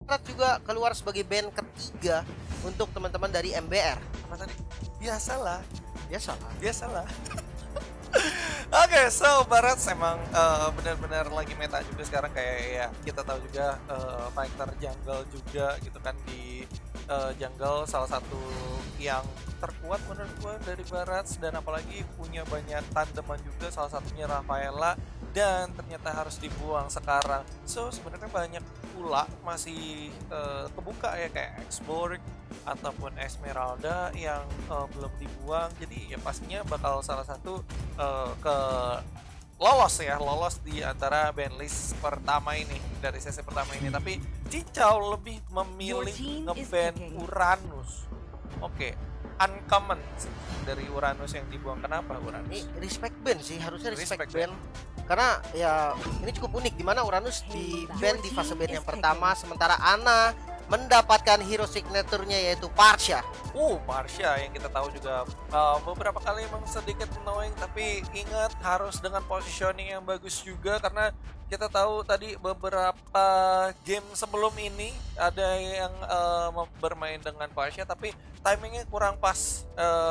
Berat juga keluar sebagai band ketiga untuk teman-teman dari MBR. Apa tadi? Biasalah, Ya salah. biasalah. Oke, so Barat emang benar-benar lagi meta juga sekarang, kayak ya kita tahu juga fighter jungle juga gitu kan di jungle salah satu yang terkuat menurut gue dari Barat, dan apalagi punya banyak tandeman juga, salah satunya Rafaela, dan ternyata harus dibuang sekarang. So sebenarnya banyak pula masih kebuka ya, kayak Xborg ataupun Esmeralda yang belum dibuang, jadi ya pastinya bakal salah satu ke lolos di antara bandlist pertama ini, dari sesi pertama ini. Tapi Cincau lebih memilih ngeban Uranus. Oke, uncommon sih dari Uranus yang dibuang. Kenapa Ini Uranus? respect band sih, harusnya respect Respect band. Karena ya ini cukup unik, dimana Uranus di band di fase band yang pertama, sementara Ana mendapatkan hero signaturnya yaitu Parsha. Marsha yang kita tahu juga beberapa kali emang sedikit annoying, tapi ingat harus dengan positioning yang bagus juga, karena kita tahu tadi beberapa game sebelum ini ada yang bermain dengan Parsha tapi timingnya kurang pas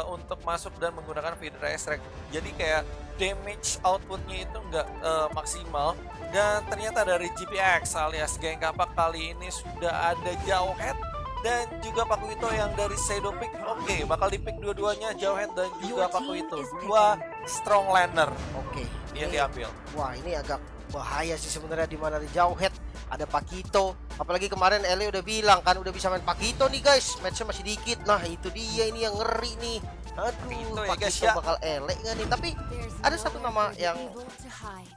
untuk masuk dan menggunakan Vidra Strike, jadi kayak damage outputnya itu nggak maksimal. Dan ternyata dari GPX alias Geng Kapak kali ini sudah ada Jauhead dan juga Pakuito yang dari Shadow Pick. Oke, bakal di pick dua-duanya, Jauhead dan juga Pakuito, dua strong laner Oke, yang ini- diambil. Wah, ini agak bahaya sih sebenarnya, di mana di Jauhead ada Pakito. Apalagi kemarin Ele udah bilang kan udah bisa main Pakito nih guys, matchnya masih dikit. Nah itu dia ini yang ngeri nih. Aduh, Pakito ya, Pakito guys, ya. bakal Ele nggak nih? Tapi ada satu nama yang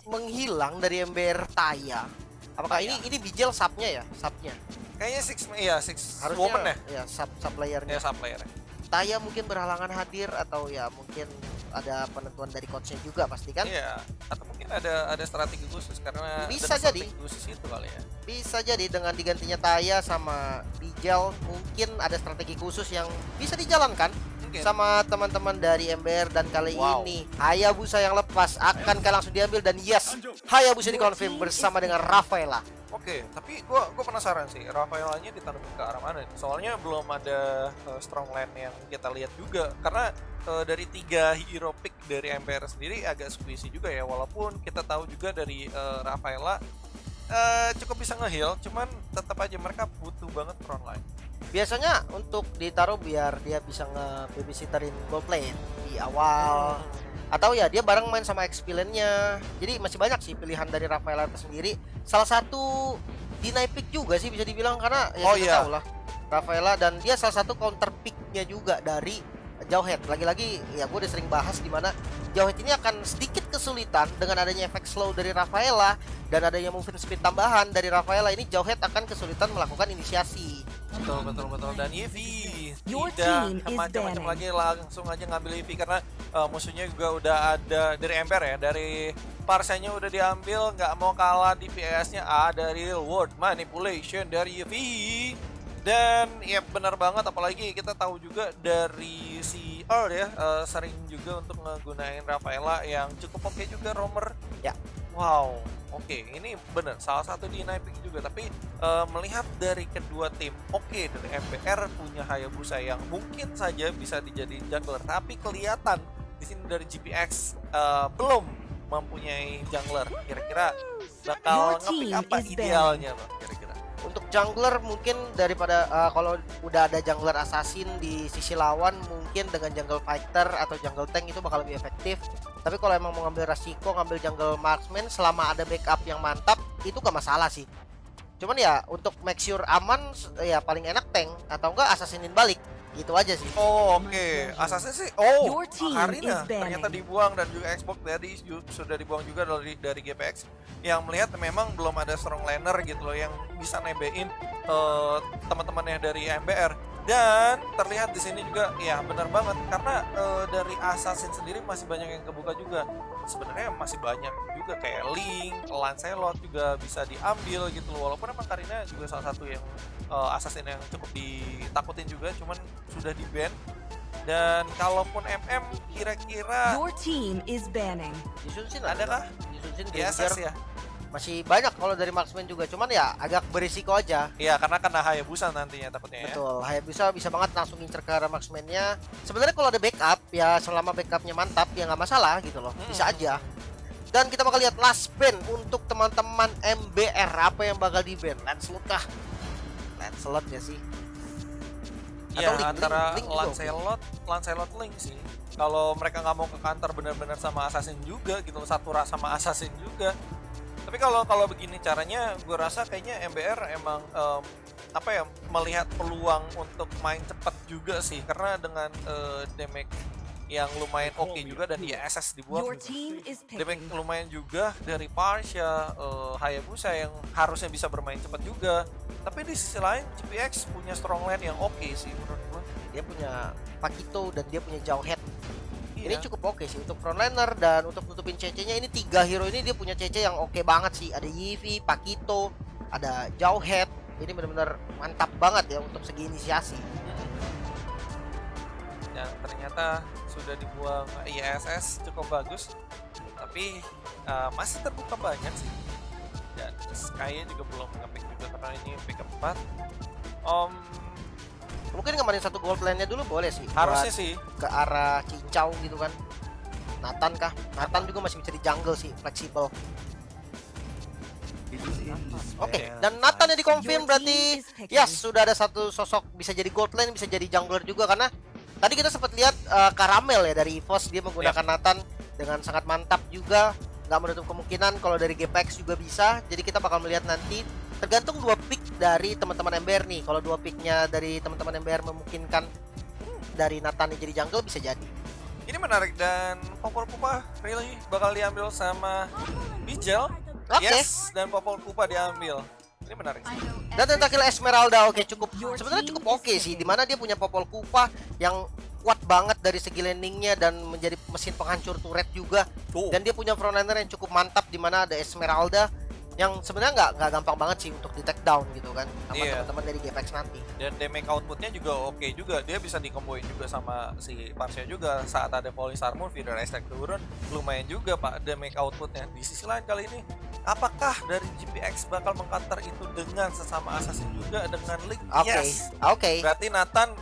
menghilang dari MBR, Taya. Apakah Taya. ini Bijel subnya ya? Subnya Kayaknya six harusnya woman ya? ya sub playernya. Ya, sub player. Taya mungkin berhalangan hadir, atau ya mungkin ada penentuan dari coachnya juga pasti kan. Iya, atau mungkin ada strategi khusus, karena Bisa dengan jadi. strategi khusus itu kali ya. Bisa jadi dengan digantinya Taya sama Bijel, mungkin ada strategi khusus yang bisa dijalankan Mungkin. sama teman-teman dari MBR. Dan kali Wow. ini Hayabusa yang lepas akan langsung diambil, dan yes, Hayabusa dikonfirm bersama dengan Rafaela. Oke, tapi gua penasaran sih, Rafaelanya ditaruhin ke arah mana nih? Soalnya belum ada strong lane yang kita lihat juga, karena dari 3 hero pick dari MPR sendiri agak squeezy juga ya, walaupun kita tahu juga dari Rafaela cukup bisa nge-heal, cuman tetap aja mereka butuh banget front line. Biasanya untuk ditaruh biar dia bisa nge-babysitterin gold lane di awal, atau ya dia bareng main sama XP-nya. Jadi masih banyak sih pilihan dari Rafaela itu sendiri. Salah satu deny pick juga sih bisa dibilang, karena ya Oh, kita iya. tahu lah Rafaela, dan dia salah satu counter picknya juga dari Jauhead. Lagi-lagi ya gue udah sering bahas di mana Jauhead ini akan sedikit kesulitan dengan adanya efek slow dari Rafaela dan adanya movement speed tambahan dari Rafaela. Ini Jauhead akan kesulitan melakukan inisiasi. Betul. Dan Eevee Your tidak team is macam-macam banning. lagi, langsung aja ngambil Eevee karena musuhnya juga udah ada dari Ember ya, dari Parsanya udah diambil, nggak mau kalah di PS-nya, dari World Manipulation dari Eevee. Dan ya benar banget, apalagi kita tahu juga dari si Earl ya, sering juga untuk ngegunain Rafaela yang cukup oke juga, roamer. Ya. Wow, oke, ini bener salah satu di pick juga. Tapi melihat dari kedua tim, oke, dari MBR punya Hayabusa yang mungkin saja bisa dijadi jungler, tapi kelihatan di sini dari GPX belum mempunyai jungler. Kira-kira bakal Your ngepick team apa is idealnya, Bang? Kira-kira. Untuk jungler mungkin daripada kalau udah ada jungler assassin di sisi lawan, mungkin dengan jungle fighter atau jungle tank itu bakal lebih efektif. Tapi kalau emang mau ngambil resiko ngambil jungle marksman selama ada backup yang mantap, itu gak masalah sih. Cuman ya untuk make sure aman, ya paling enak tank atau enggak assassinin balik. Gitu aja sih. Oh, oke. Assassin sih. Your team Karina is banning. ternyata dibuang, dan juga Xbox tadi sudah dibuang juga dari GPX, yang melihat memang belum ada strong laner gitu loh yang bisa nebein teman-temannya dari MBR. Dan terlihat di sini juga ya benar banget, karena dari Assassin sendiri masih banyak yang kebuka juga. Sebenarnya masih banyak juga kayak Link, Lancelot juga bisa diambil gitu loh. Walaupun emang Karina juga salah satu yang Assassin yang cukup ditakutin juga, cuman sudah di-ban. Dan kalaupun MM kira-kira Your team is banning. Jisunsin Ada kah? Jisunsin di SS Granger. ya. Masih banyak kalau dari marksman juga, cuman ya agak berisiko aja. Iya, karena kena Hayabusa nantinya takutnya ya. Betul, Hayabusa bisa banget langsung ngincer ke arah marksman-nya. Sebenarnya kalau ada backup, ya selama backupnya mantap ya nggak masalah gitu loh, bisa aja. Dan kita bakal lihat last ban untuk teman-teman MBR, apa yang bakal di ban? Lancelot kah? Lancelot ya sih. Iya, Link antara juga oke. Lancelot Link sih. Kalau mereka nggak mau ke kantor benar-benar sama Assassin juga gitu, satu ras sama Assassin juga. Tapi kalau begini caranya, gue rasa kayaknya MBR emang apa ya, melihat peluang untuk main cepat juga sih, karena dengan damage yang lumayan oke juga dan ISS dibuang Your juga. team is Damage picking. lumayan juga dari Parsha, Hayabusa yang harusnya bisa bermain cepat juga. Tapi di sisi lain GPX punya strong lane yang oke sih menurut gue. Dia punya Pakito dan dia punya Jauh Head. Ini Iya. cukup oke sih untuk frontliner, dan untuk nutupin CC-nya ini 3 hero ini dia punya CC yang oke banget sih. Ada Yivi, Pakito, ada Jauh Head. Ini benar-benar mantap banget ya untuk segi inisiasi. Dan ternyata sudah dibuang ISS cukup bagus, tapi masih terbuka banyak sih. Dan Sky juga belum nge-pick juga karena ini pick 4. Mungkin ngemarin satu gold lane-nya dulu boleh sih. Harusnya buat sih. ke arah Cincau gitu kan. Nathan kah? Nathan juga masih bisa di jungle sih, fleksibel. Oke, Yes. dan Nathan yang dikonfirm Your berarti team is picking. yes, sudah ada satu sosok bisa jadi gold lane, bisa jadi jungler juga, karena tadi kita sempat lihat Caramel ya dari EVOS, dia menggunakan Nathan dengan sangat mantap juga. Nggak menutup kemungkinan kalau dari GPX juga bisa. Jadi kita bakal melihat nanti, tergantung 2 pick dari teman-teman MBR nih. Kalau 2 picknya dari teman-teman MBR memungkinkan dari Nathan yang jadi jungle, bisa jadi. Ini menarik, dan Popol Pupa really bakal diambil sama Bijel. Oke. Yes, dan Popol Pupa diambil. Ini menarik sih. Dan Tentacle Esmeralda oke, cukup Your sebenarnya team cukup is oke sih, picking. dimana dia punya Popol Kupa yang kuat banget dari segi landingnya dan menjadi mesin penghancur turret juga. Tuh. Dan dia punya frontliner yang cukup mantap, dimana ada Esmeralda yang sebenarnya nggak gampang banget sih untuk di take down gitu kan sama Iya. teman-teman dari GPX nanti. Dan damage outputnya juga oke juga, dia bisa dikomboin juga sama si Parsha juga saat ada Police Armor, Feeder Attack turun, lumayan juga pak damage outputnya. Di sisi lain kali ini, apakah dari GPX bakal mengcounter itu dengan sesama assassin juga dengan Link? Oke, Yes. oke. Berarti Nathan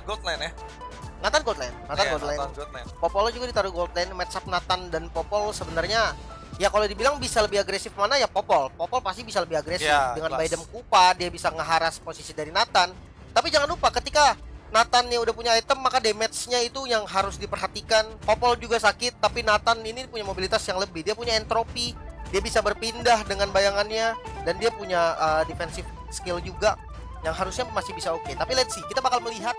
gold lane ya? Nathan gold lane, Nathan Iya, gold lane. Nathan gold lane. Popol juga ditaruh gold lane, match up Nathan dan Popol sebenarnya ya kalau dibilang bisa lebih agresif mana ya Popol. Popol pasti bisa lebih agresif Ya, dengan jelas. Baidem Kupa, dia bisa ngeharas posisi dari Nathan. Tapi jangan lupa ketika Nathan yang udah punya item, maka damage-nya itu yang harus diperhatikan. Popol juga sakit, tapi Nathan ini punya mobilitas yang lebih. Dia punya entropi, dia bisa berpindah dengan bayangannya, dan dia punya defensive skill juga yang harusnya masih bisa oke. Tapi let's see, kita bakal melihat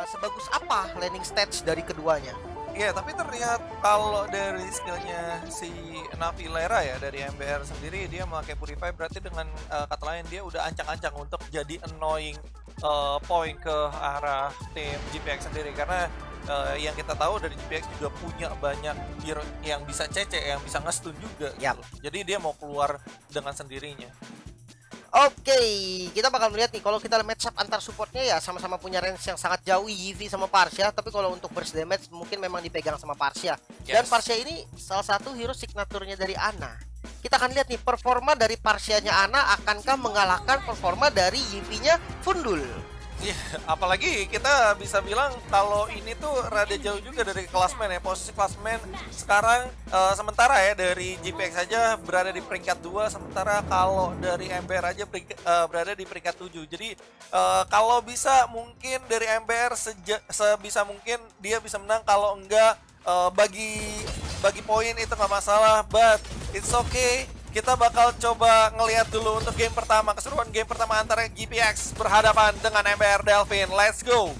sebagus apa landing stage dari keduanya. Iya, tapi terlihat kalau dari skillnya si Navilera ya dari MBR sendiri, dia memakai Purify, berarti dengan kata lain dia udah ancang-ancang untuk jadi annoying point ke arah tim GPX sendiri, karena yang kita tahu dari GPX juga punya banyak hero yang bisa CC, yang bisa nge-stun juga gitu. Yap. Jadi dia mau keluar dengan sendirinya. Oke, kita bakal melihat nih kalau kita match up antar supportnya ya sama-sama punya range yang sangat jauh, Yivi sama Parsha, tapi kalau untuk burst damage mungkin memang dipegang sama Parsha. Dan Yes. Parsha ini salah satu hero signaturnya dari Ana. Kita akan lihat nih performa dari Parshanya Ana akankah mengalahkan performa dari Yivi-nya Fundul. Iya, apalagi kita bisa bilang kalau ini tuh rada jauh juga dari klasmen ya. Posisi klasmen sekarang sementara ya dari GPX saja berada di peringkat 2, sementara kalau dari MBR aja berada di peringkat 7. Jadi kalau bisa mungkin dari MBR sebisa mungkin dia bisa menang, kalau enggak bagi poin itu nggak masalah, but it's okay. Kita bakal coba ngelihat dulu untuk game pertama, keseruan game pertama antara GPX berhadapan dengan MBR Delvin. Let's go.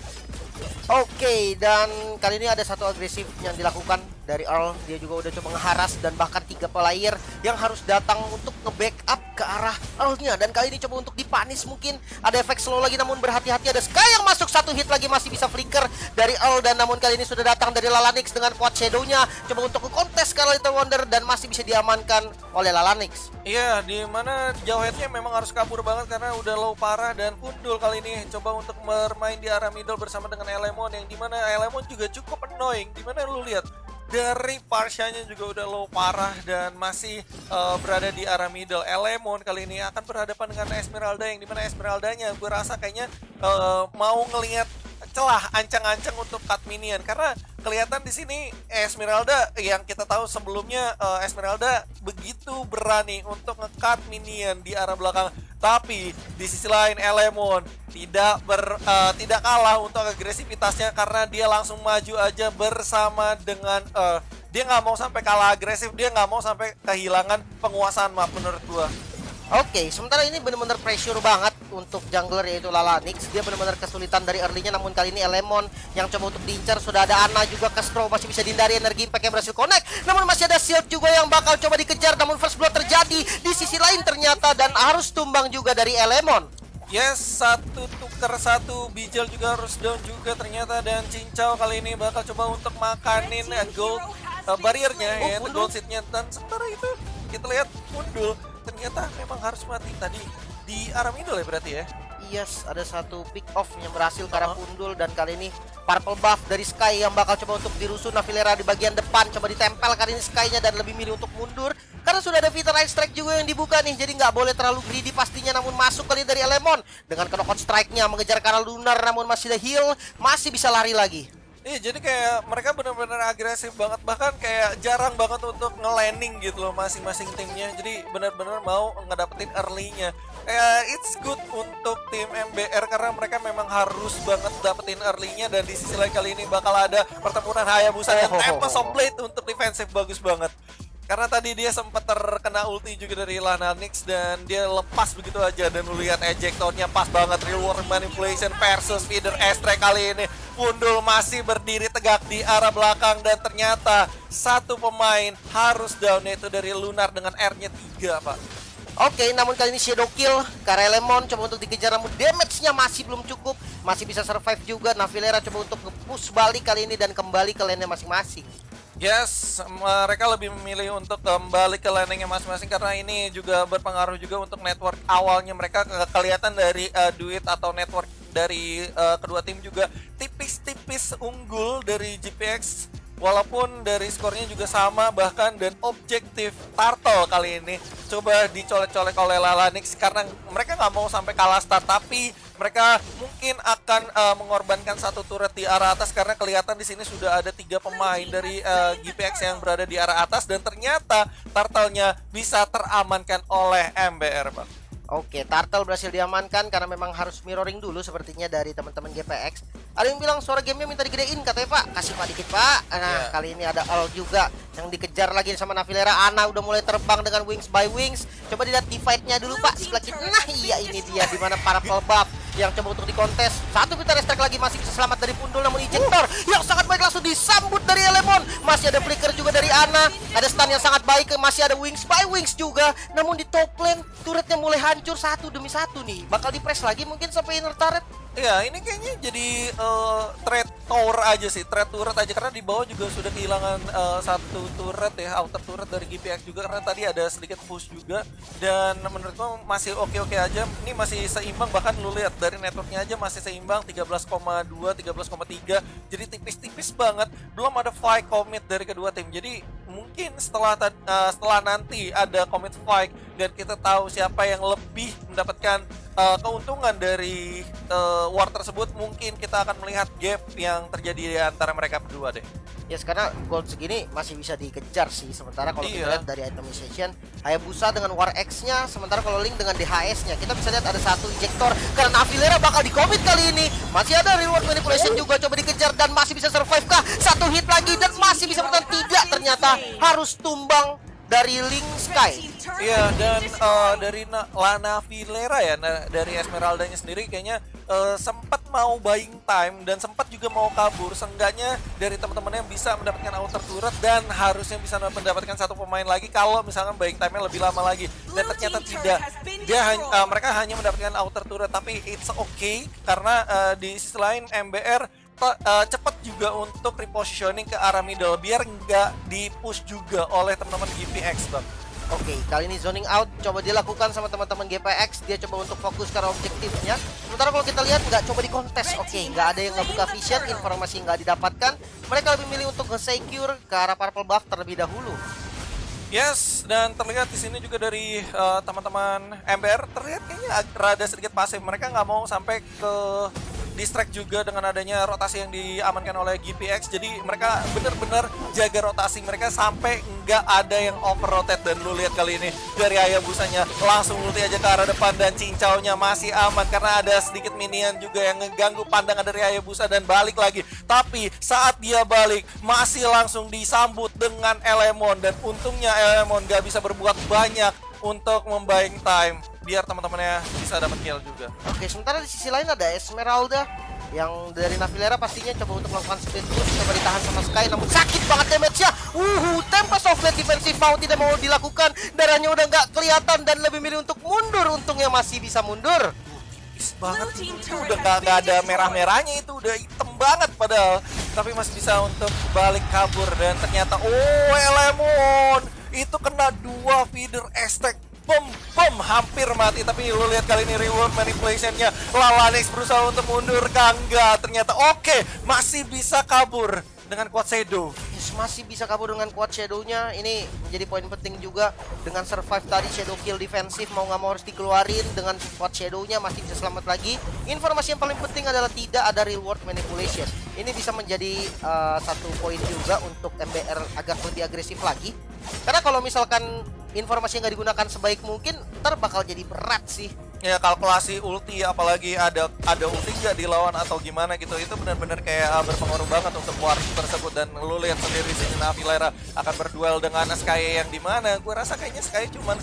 Oke, dan kali ini ada satu agresif yang dilakukan dari Earl. Dia juga udah coba ngeharas dan bahkan 3 player yang harus datang untuk nge-backup ke arah Earl-nya. Dan kali ini coba untuk dipanis mungkin. Ada efek slow lagi, namun berhati-hati, ada Sky yang masuk, 1 hit lagi masih bisa flicker dari Earl. Dan namun kali ini sudah datang dari Lalanix dengan quad shadow-nya. Coba untuk nge-contest ke Little Wonder dan masih bisa diamankan oleh Lalanix. Iya, di mana Jauheadnya memang harus kabur banget karena udah low parah, dan Fundul kali ini coba untuk bermain di arah middle bersama dengan Elemon, yang dimana Elemon juga cukup annoying. Dimana lu lihat dari Parsianya juga udah low parah dan masih berada di arah middle. Elemon kali ini akan berhadapan dengan Esmeralda, yang dimana Esmeraldanya gue rasa kayaknya mau ngelihat celah ancang-ancang untuk cut minion, karena kelihatan di sini Esmeralda yang kita tahu sebelumnya Esmeralda begitu berani untuk nge-cut minion di arah belakang. Tapi di sisi lain Elemon tidak kalah untuk agresivitasnya, karena dia langsung maju aja bersama dengan dia nggak mau sampai kalah agresif, dia nggak mau sampai kehilangan penguasaan map menurut gua. Oke, sementara ini benar-benar pressure banget untuk jungler yaitu Lalanix. Dia benar-benar kesulitan dari early-nya, namun kali ini Elemon yang coba untuk diincar. Sudah ada Ana juga, Castro masih bisa dihindari, energi impact-nya berhasil connect. Namun masih ada shield juga yang bakal coba dikejar, namun first blood terjadi di sisi lain ternyata, dan harus tumbang juga dari Elemon. Yes, satu tuker satu, Bijal juga harus down juga ternyata, dan Cincau kali ini bakal coba untuk makanin gold barriernya, ya, gold seatnya. Dan sementara itu kita lihat Mundul ternyata memang harus mati tadi di arah middle ya berarti ya. Yes, ada satu pick off yang berhasil ke arah Pundul, dan kali ini purple buff dari Sky yang bakal coba untuk dirusuh. Navilera di bagian depan coba ditempel kali ini Sky-nya, dan lebih milih untuk mundur karena sudah ada Vital Ice Strike juga yang dibuka nih, jadi nggak boleh terlalu greedy pastinya. Namun masuk kali dari Elemon dengan knock-out strike-nya mengejar ke arah Lunar, namun masih ada heal, masih bisa lari lagi. Iya, jadi kayak mereka benar-benar agresif banget, bahkan kayak jarang banget untuk nge-landing gitu loh masing-masing timnya. Jadi benar-benar mau ngedapetin early-nya. Kayak it's good untuk tim MBR karena mereka memang harus banget dapetin early-nya, dan di sisi lain kali ini bakal ada pertempuran Hayabusa dan Tempest of Blade untuk defensif bagus banget. Karena tadi dia sempat terkena ulti juga dari Lalanix dan dia lepas begitu aja, dan lu lihat ejectornya pas banget. Real World Manipulation versus Feeder Astrek kali ini. Pundul masih berdiri tegak di arah belakang, dan ternyata satu pemain harus down, yaitu dari Lunar dengan R-nya 3, Pak. Oke, namun kali ini Shadow Kill karena Elemon coba untuk dikejar, namun damage-nya masih belum cukup, masih bisa survive juga. Navilera coba untuk nge-push balik kali ini dan kembali ke lane-nya masing-masing. Yes, mereka lebih memilih untuk kembali ke landingnya masing-masing karena ini juga berpengaruh juga untuk network awalnya mereka. Kelihatan dari duit atau network dari kedua tim juga tipis-tipis unggul dari GPX, walaupun dari skornya juga sama bahkan, dan objektif Turtle kali ini coba dicolek-colek oleh Lalanix karena mereka nggak mau sampai kalah start, tapi mereka mungkin akan mengorbankan satu turret di arah atas karena kelihatan di sini sudah ada 3 pemain dari GPX yang berada di arah atas, dan ternyata Turtle-nya bisa teramankan oleh MBR, Bang. Oke, Turtle berhasil diamankan karena memang harus mirroring dulu sepertinya dari teman-teman GPX. Ada yang bilang suara gamenya minta digedein katanya, Pak. Kasih Pak dikit, Pak. Nah, kali ini ada Al juga yang dikejar lagi sama Navilera. Ana udah mulai terbang dengan Wings by Wings. Coba dilihat divide-nya dulu, Pak. Sebelah kiri. Nah, iya ini dia di mana para buff yang coba untuk dikontes. Satu Vital Strike lagi masih bisa selamat dari Pundul, namun ejector yang sangat baik langsung disambut dari Elemon. Masih ada flicker juga dari Ana. Ada stun yang sangat baik, masih ada Wings by Wings juga. Namun di top lane turretnya mulai hancur satu demi satu nih. Bakal di-press lagi mungkin sampai inner turret. Ya, ini kayaknya jadi trade tower aja sih, trade turret aja, karena di bawah juga sudah kehilangan satu turret ya, outer turret dari GPX juga, karena tadi ada sedikit push juga, dan menurutku masih oke-oke aja. Ini masih seimbang, bahkan lu lihat dari networknya aja masih seimbang 13,2, 13,3, jadi tipis-tipis banget. Belum ada fight commit dari kedua tim, jadi mungkin setelah nanti ada commit fight dan kita tahu siapa yang lebih mendapatkan keuntungan dari war tersebut, mungkin kita akan melihat gap yang terjadi di antara mereka berdua deh. Ya, karena gold segini masih bisa dikejar sih. Sementara kalau kita lihat dari itemization, Hayabusa dengan War X-nya, sementara kalau Link dengan DHS-nya, kita bisa lihat ada satu injektor karena Navilera bakal di-commit kali ini. Masih ada reward manipulation juga coba dikejar, dan masih bisa survive kah? Satu hit lagi dan masih bisa bertahan 3, ternyata harus tumbang dari Link Sky. Iya, dan dari Navilera ya, dari Esmeraldanya sendiri kayaknya sempat mau buying time dan sempat juga mau kabur. Seenggaknya dari teman-teman yang bisa mendapatkan outer turret dan harusnya bisa mendapatkan satu pemain lagi kalau misalkan buying time-nya lebih lama lagi. Dan ternyata tidak. Mereka hanya mendapatkan outer turret, tapi it's okay karena di sisi lain MBR cepat juga untuk repositioning ke arah middle biar nggak di-push juga oleh teman-teman GPX, Bang. Oke, kali ini zoning out coba dilakukan sama teman-teman GPX. Dia coba untuk fokus ke arah objektifnya. Sementara kalau kita lihat nggak coba dikontes. Oke, nggak ada yang nggak buka vision, informasi nggak didapatkan. Mereka lebih milih untuk nge-secure ke arah purple buff terlebih dahulu. Yes, dan terlihat di sini juga dari teman-teman MBR terlihat kayaknya rada sedikit pasif. Mereka nggak mau sampai ke distract juga dengan adanya rotasi yang diamankan oleh GPX. Jadi mereka benar-benar jaga rotasi mereka sampai nggak ada yang over rotate. Dan lu lihat kali ini dari Hayabusanya langsung ulti aja ke arah depan dan cincaunya masih aman karena ada sedikit minion juga yang ngeganggu pandangan dari Hayabusa dan balik lagi. Tapi saat dia balik masih langsung disambut dengan Elemon dan untungnya Elemon nggak bisa berbuat banyak untuk membuying time biar teman-temannya bisa dapat kill juga. Oke, sementara di sisi lain ada Esmeralda yang dari Navilera pastinya coba untuk melakukan speed push, coba ditahan sama Sky, namun sakit banget damage-nya. Tempest of Blade defensive mau tidak mau dilakukan, darahnya udah nggak kelihatan dan lebih milih untuk mundur. Untungnya masih bisa mundur. Tipis banget itu udah nggak ada merah-merahnya, itu udah hitam banget padahal, tapi masih bisa untuk balik kabur. Dan ternyata Elemon itu kena 2 feeder estek, hampir mati. Tapi lu lihat kali ini reward manipulationnya, Lalanix berusaha untuk mundur, enggak, ternyata oke, masih bisa kabur dengan quad shadow. Yes, masih bisa kabur dengan quad shadow-nya. Ini menjadi poin penting juga. Dengan survive tadi shadow kill defensif mau nggak mau harus dikeluarin. Dengan quad shadow-nya masih bisa selamat lagi. Informasi yang paling penting adalah tidak ada reward manipulation. Ini bisa menjadi satu poin juga untuk MBR agak lebih agresif lagi. Karena kalau misalkan informasi yang nggak digunakan sebaik mungkin, ntar bakal jadi berat sih. Ya kalkulasi ulti, apalagi ada ulti nggak dilawan atau gimana gitu, itu benar-benar kayak berpengaruh banget untuk war tersebut. Dan lu lihat sendiri sini Navilera akan berduel dengan Sky yang dimana gue rasa kayaknya Sky cuman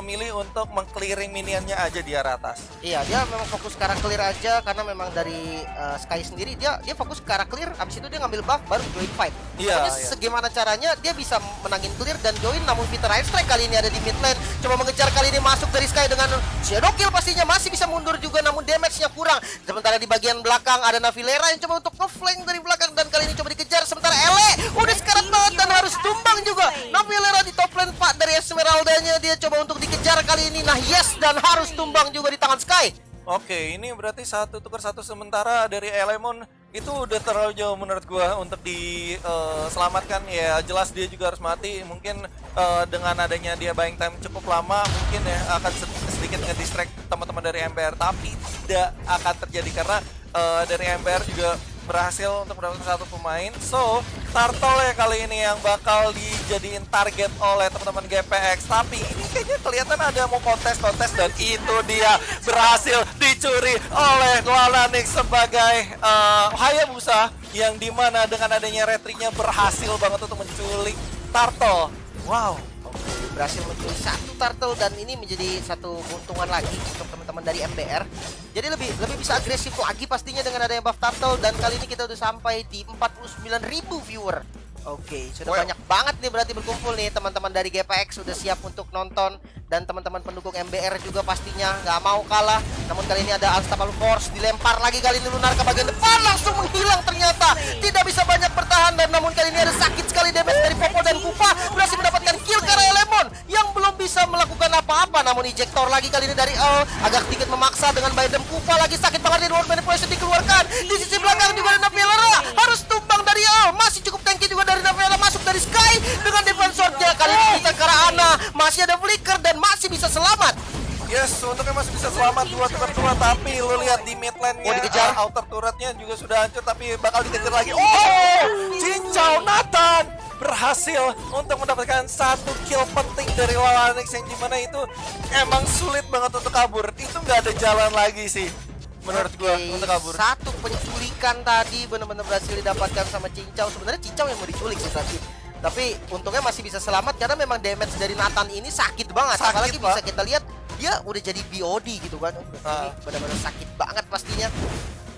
memilih untuk meng-clearing minionnya aja di arah atas. Iya, dia memang fokus ke arah clear aja karena memang dari Sky sendiri dia fokus ke arah clear, abis itu dia ngambil buff baru join fight. Iya, Pokoknya segimana caranya dia bisa menangin clear dan join. Namun Peter Strike kali ini ada di mid lane, coba mengejar, kali ini masuk dari Sky dengan shadow kill, pastinya masih bisa mundur juga namun damage-nya kurang. Sementara di bagian belakang ada Navilera yang coba untuk nge-flank dari belakang dan kali ini coba dikejar. Sementara Ele udah sekarat banget dan harus tumbang juga. Navilera di top lane Pak dari Esmeralda-nya, dia coba untuk dikejar kali ini. Nah yes, dan harus tumbang juga di tangan Sky. Oke, ini berarti 1 tukar 1 sementara dari Elemon itu udah terlalu jauh menurut gua untuk diselamatkan. Ya jelas dia juga harus mati. Mungkin dengan adanya dia buying time cukup lama mungkin ya akan sedikit nge-distract teman-teman dari MBR, tapi tidak akan terjadi karena dari MBR juga berhasil untuk mendapatkan 1 pemain. So, Turtle ya kali ini yang bakal dijadiin target oleh teman-teman GPX. Tapi ini kayaknya kelihatan ada mau kontes dan itu dia berhasil dicuri oleh Lalanix sebagai Hayabusa, yang dimana dengan adanya retri-nya berhasil banget untuk menculik Turtle. Wow. Berhasil mencuri 1 turtle dan ini menjadi satu keuntungan lagi untuk teman-teman dari MBR. Jadi lebih bisa agresif lagi pastinya dengan adanya buff turtle. Dan kali ini kita udah sampai di 49.000 viewer. Oke, sudah banyak banget nih berarti berkumpul nih teman-teman dari GPX sudah siap untuk nonton. Dan teman-teman pendukung MBR juga pastinya nggak mau kalah. Namun kali ini ada Unstoppable Force, dilempar lagi kali ini Lunar ke bagian depan, langsung menghilang ternyata. Tidak bisa banyak bertahan dan namun kali ini ada sakit sekali damage dari Popo dan Kupa. Berhasil mendapatkan kill ke arah Elemon yang belum bisa melakukan apa-apa. Namun ejector lagi kali ini dari Earl, agak sedikit memaksa dengan Biden Kupa lagi sakit banget. Reward manipulation dikeluarkan. Di sisi belakang juga ada Navilera, harus tumbang dari Earl. Masih cukup tanky juga dari Navilera, masuk dari Sky dengan defense sword-nya. Kali ini kita ke arah Ana, masih ada flicker dan masih bisa selamat. Yes, untungnya masih bisa selamat 2 tukar 2, tapi lu lihat di mid lane-nya dikejar. outer turret-nya juga sudah hancur, tapi bakal dikejar lagi. Cincau Nathan berhasil untuk mendapatkan 1 kill penting dari Lalanix yang dimana itu emang sulit banget untuk kabur. Itu nggak ada jalan lagi sih menurut gua untuk kabur. 1 penculikan tadi benar-benar berhasil didapatkan sama Cincau. Sebenarnya Cincau yang mau diculik sih tadi. Tapi untungnya masih bisa selamat karena memang damage dari Nathan ini sakit banget. Apalagi bisa kita lihat dia udah jadi BOD gitu kan. Ini benar-benar sakit banget pastinya.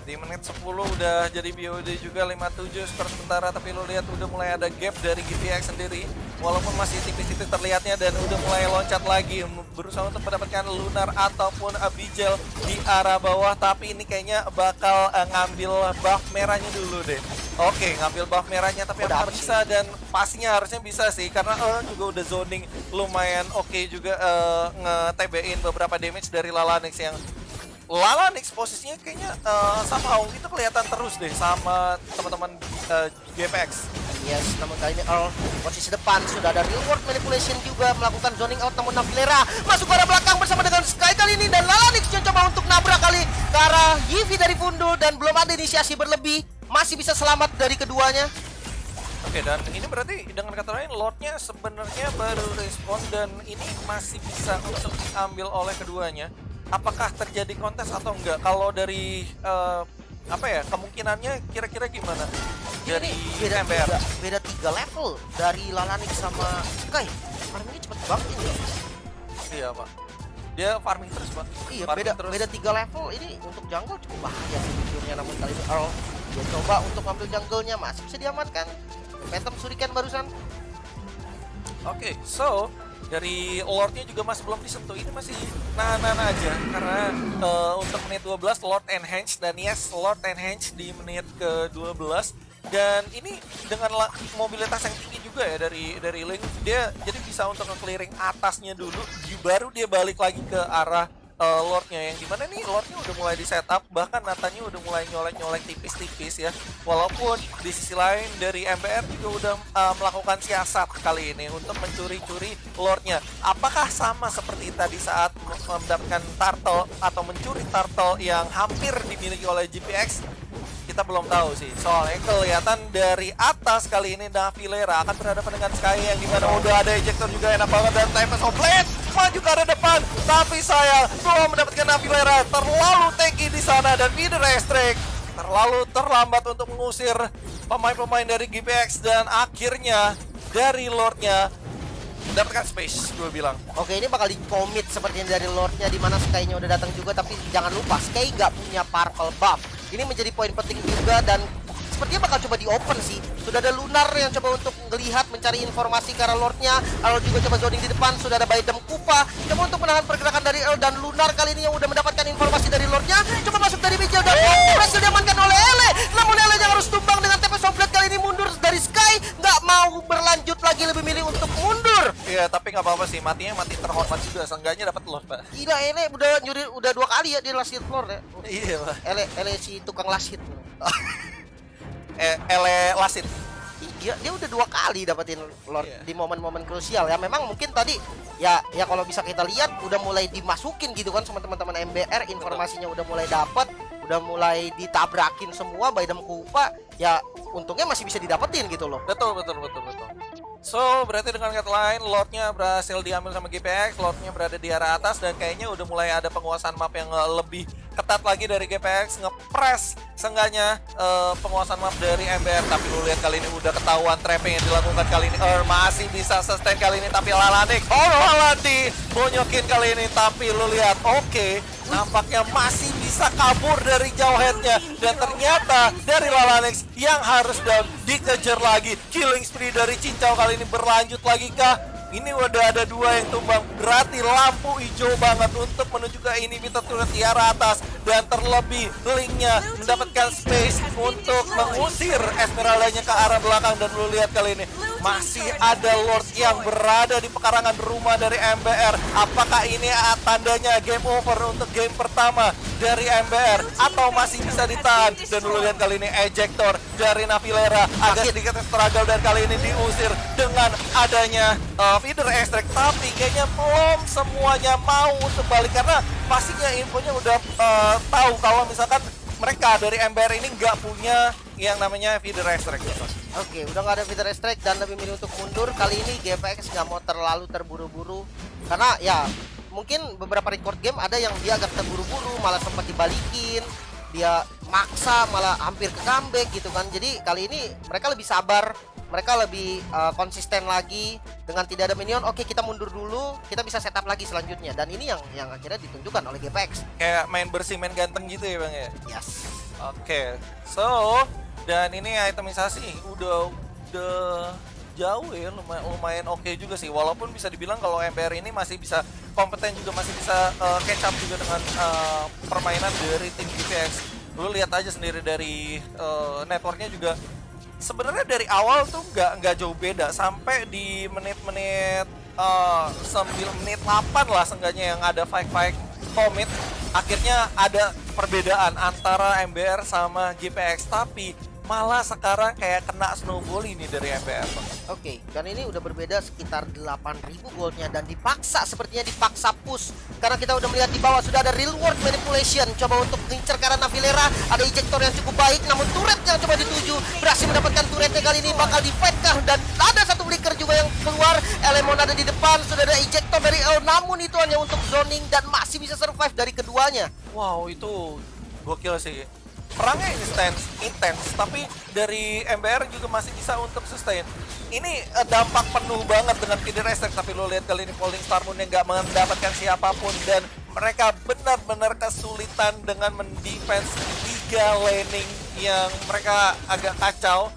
Di menit 10 udah jadi BOD juga 57 skor sementara, tapi lo lihat udah mulai ada gap dari GPX sendiri. Walaupun masih tipis-tipis terlihatnya dan udah mulai loncat lagi berusaha untuk mendapatkan Lunar ataupun Abigail di arah bawah, tapi ini kayaknya bakal ngambil buff merahnya dulu deh. Oke, ngambil buff merahnya tapi Udah apakah dapet bisa, dan pastinya harusnya bisa sih karena juga udah zoning lumayan oke juga nge-TB-in beberapa damage dari Lalanix yang Lalanix posisinya kayaknya somehow itu kelihatan terus deh sama teman-teman GPX. Yes, namun kali ini Earl posisi depan sudah ada reward manipulation juga melakukan zoning out, namun Navilera masuk ke arah belakang bersama dengan Sky kali ini dan Lalanix yang coba untuk nabrak kali ke arah Yivi dari Fundul dan belum ada inisiasi berlebih, masih bisa selamat dari keduanya. Oke, dan ini berarti dengan kata lain Lordnya sebenarnya baru respon dan ini masih bisa untuk diambil oleh keduanya. Apakah terjadi kontes atau enggak? Kalau dari apa ya, kemungkinannya kira-kira gimana dari MBR? Beda 3 level dari Lalanix sama Sky. Farmingnya cepet banget ini. Iya pak, dia farming terus pak. Iya, Farming beda 3 level ini untuk jungle cukup bahaya sejujurnya, namun kali ini Earl dia coba untuk ambil jungle-nya, masih bisa diamankan. Phantom Shuriken barusan. Oke, so dari Lordnya juga masih belum disentuh, ini masih nahan-nahan aja karena untuk menit 12 Lord Enhance, dan yes Lord Enhance di menit ke-12, dan ini dengan mobilitas yang tinggi juga ya dari Link, dia jadi bisa untuk nge-clearing atasnya dulu baru dia balik lagi ke arah Lordnya, yang dimana nih Lordnya udah mulai di setup, bahkan Natanya udah mulai nyolek-nyolek tipis-tipis ya. Walaupun di sisi lain dari MBR juga udah melakukan siasat kali ini untuk mencuri-curi Lordnya. Apakah sama seperti tadi saat mendapatkan turtle atau mencuri turtle yang hampir dimiliki oleh GPX? Kita belum tahu sih, soalnya kelihatan dari atas kali ini Navilera akan berhadapan dengan Sky yang dimana udah ada ejector juga enak banget, dan Tempest of Blade maju ke arah depan, tapi sayang belum mendapatkan Navilera, terlalu tanky di sana, dan Feeder Extract terlalu terlambat untuk mengusir pemain-pemain dari GPX, dan akhirnya dari Lordnya mendapatkan space, gue bilang. Oke, ini bakal di-commit sepertinya dari Lordnya, dimana Sky-nya udah datang juga, tapi jangan lupa Sky nggak punya purple buff. Ini menjadi poin penting juga, dan sepertinya bakal coba di-open sih. Sudah ada Lunar yang coba untuk melihat, mencari informasi ke arah Lordnya. Earl juga coba zoning di depan, sudah ada Baidem Kupa coba untuk menahan pergerakan dari Earl, dan Lunar kali ini yang udah mendapatkan informasi dari Lordnya coba masuk dari Vigil, dan berhasil diamankan oleh Ele. Namun Ele yang harus tumbang dengan TP Soblet kali ini mundur dari Sky, nggak mau berlanjut lagi, lebih milih untuk mundur. Iya, tapi nggak apa-apa sih, matinya mati terhormat juga, seenggaknya dapat Lord, Pak. Gila, Ele udah nyuri, udah 2 kali ya dia last hit Lord ya. Iya, Pak. Ele si tukang last hit. Ele Lasit. Dia udah 2 kali dapetin Lord Iya. di momen-momen krusial ya. Memang mungkin tadi ya kalau bisa kita lihat udah mulai dimasukin gitu kan sama teman-teman MBR, informasinya udah mulai dapat, udah mulai ditabrakin semua Baidem Kupa, ya untungnya masih bisa didapetin gitu loh. Betul. So, berarti dengan kata lain, Lordnya berhasil diambil sama GPX, Lordnya berada di arah atas, dan kayaknya udah mulai ada penguasaan map yang lebih ketat lagi dari GPX, nge-press seenggaknya penguasaan map dari MBR. Tapi lu lihat kali ini udah ketahuan trapping yang dilakukan kali ini. Masih bisa sustain kali ini, tapi Lalanix malah dibonyokin kali ini. Tapi lu lihat, oke, nampaknya masih bisa kabur dari jauh headnya, dan ternyata dari Lalanix yang harus down dikejar lagi. Killing spree dari Cincau kali ini berlanjut lagi kah? Ini udah ada 2 yang tumbang, berarti lampu hijau banget untuk menuju ke inhibitor turret di arah atas, dan terlebih Linknya mendapatkan space untuk mengusir Esmeraldanya ke arah belakang. Dan lu lihat kali ini masih ada Lord yang berada di pekarangan rumah dari MBR. Apakah ini tandanya game over untuk game pertama dari MBR atau masih bisa ditahan? Dan lu lihat kali ini ejector dari Navilera agak sedikit struggle, dan kali ini diusir dengan adanya Feeder Extract, tapi kayaknya belum semuanya mau untuk balik karena pastinya infonya udah tahu kalau misalkan mereka dari MBR ini nggak punya yang namanya Feeder Extract. Oke, udah nggak ada Feeder Extract dan lebih milih untuk mundur. Kali ini GPX nggak mau terlalu terburu-buru karena ya mungkin beberapa record game ada yang dia agak terburu-buru, malah sempat dibalikin, dia maksa malah hampir ke comeback gitu kan. Jadi kali ini mereka lebih sabar, mereka lebih konsisten lagi dengan tidak ada minion. Oke, kita mundur dulu, kita bisa setup lagi selanjutnya, dan ini yang akhirnya ditunjukkan oleh GPX. Kayak main bersih, main ganteng gitu ya bang ya. Yes. Oke, so dan ini itemisasi udah jauh ya, lumayan oke juga sih. Walaupun bisa dibilang kalau MBR ini masih bisa kompeten juga, masih bisa catch up juga dengan permainan dari tim GPX. Lu lihat aja sendiri dari networknya juga sebenarnya dari awal tuh nggak jauh beda sampai di menit-menit 9 menit 8 lah seenggaknya yang ada fight commit, akhirnya ada perbedaan antara MBR sama GPX, tapi malah sekarang kayak kena snowball ini dari MBR. Oke, dan ini udah berbeda sekitar 8.000 goldnya dan dipaksa, sepertinya dipaksa push karena kita udah melihat di bawah sudah ada real world manipulation coba untuk mengincar karena Navilera, ada ejector yang cukup baik namun turret yang coba dituju berhasil mendapatkan turretnya, kali ini bakal di fight kah, dan ada satu flicker juga yang keluar. Elemon ada di depan, sudah ada ejector dari El, namun itu hanya untuk zoning dan masih bisa survive dari keduanya. Wow, itu gokil sih. Perangnya intens, tapi dari MBR juga masih bisa untuk sustain. Ini dampak penuh banget dengan Kid Restream, tapi lo lihat kali ini Falling Star Moon yang nggak mendapatkan siapapun dan mereka benar-benar kesulitan dengan mendefense 3 laning yang mereka agak kacau.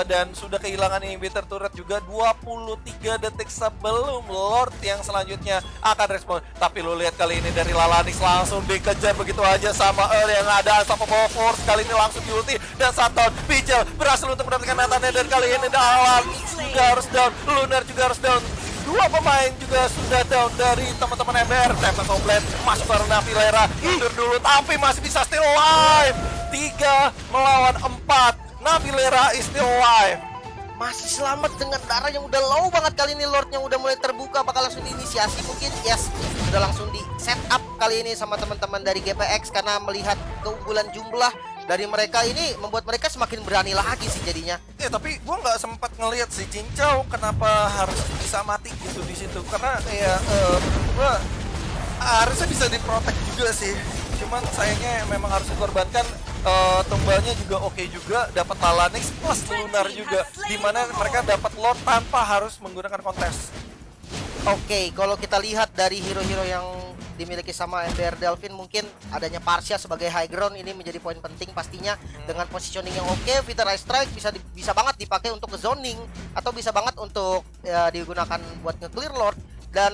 Dan sudah kehilangan inhibitor turret juga 23 detik sebelum Lord yang selanjutnya akan respon. Tapi lo lihat kali ini dari Lalanix langsung dikejar begitu aja sama Earl yang ada Unstoppable Force, kali ini langsung di ulti dan Saton Bijel berhasil untuk mendapatkan Nathannya, dan kali ini Dalam juga harus down, Lunar juga harus down. 2 pemain juga sudah down dari teman-teman MBR. Tempest Blade masuk ke Navilera, mundur dulu tapi masih bisa still alive. 3 melawan 4. Navilera is still alive. Masih selamat dengan darah yang udah low banget. Kali ini Lordnya udah mulai terbuka, bakal langsung diinisiasi mungkin. Yes, udah langsung di set up kali ini sama teman-teman dari GPX karena melihat keunggulan jumlah dari mereka ini membuat mereka semakin berani lagi sih jadinya. Tapi gua nggak sempat ngelihat si Cincau kenapa harus bisa mati gitu di situ, karena ya menurut gua harusnya bisa diprotek juga sih. Cuman sayangnya memang harus dikorbankan. Tumbalnya juga oke juga, dapat Lalanix plus Lunar juga, dimana mereka dapat Lord tanpa harus menggunakan kontes. Oke, kalau kita lihat dari hero-hero yang dimiliki sama MBR Delvin, mungkin adanya Parsia sebagai high ground ini menjadi poin penting pastinya. Dengan positioning yang oke, Vita Rise Strike bisa banget dipakai untuk ke zoning atau bisa banget untuk digunakan buat nge-clear Lord. Dan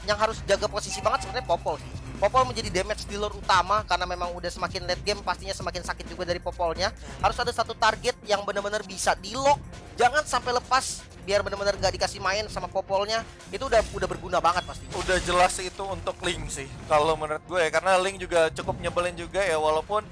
yang harus jaga posisi banget sebenarnya Popol sih. Popol menjadi damage dealer utama karena memang udah semakin late game, pastinya semakin sakit juga dari Popolnya. Harus ada satu target yang benar-benar bisa di-lock, jangan sampai lepas, biar benar-benar gak dikasih main sama Popolnya. Itu udah berguna banget pasti. Udah jelas itu untuk Link sih kalau menurut gue ya, karena Link juga cukup nyebelin juga ya, walaupun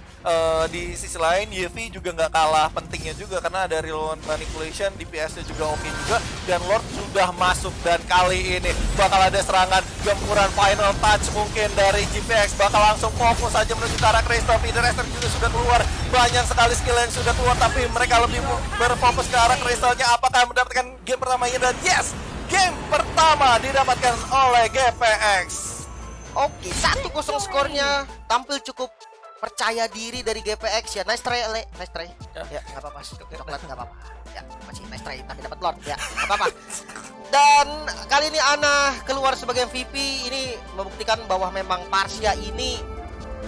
di sisi lain Yeti juga nggak kalah pentingnya juga karena ada real manipulation, DPS-nya juga oke juga, dan Lord sudah masuk. Dan kali ini bakal ada serangan gempuran final touch mungkin dari GPX, bakal langsung fokus aja menuju ke arah Crystal. Kid Restream juga sudah keluar, banyak sekali skill yang sudah keluar, tapi mereka lebih berfokus ke arah Crystalnya. Apakah mendapatkan game pertama ini? Dan yes, game pertama didapatkan oleh GPX. Oke, 1-0 skornya, tampil cukup percaya diri dari GPX ya. Nice try, Ale. Nice try. Ya, nggak apa-apa. Coklat nggak apa-apa. Ya, masih nice try tapi dapat Lord. Ya, nggak apa-apa. Dan kali ini Ana keluar sebagai MVP. Ini membuktikan bahwa memang Parsia ini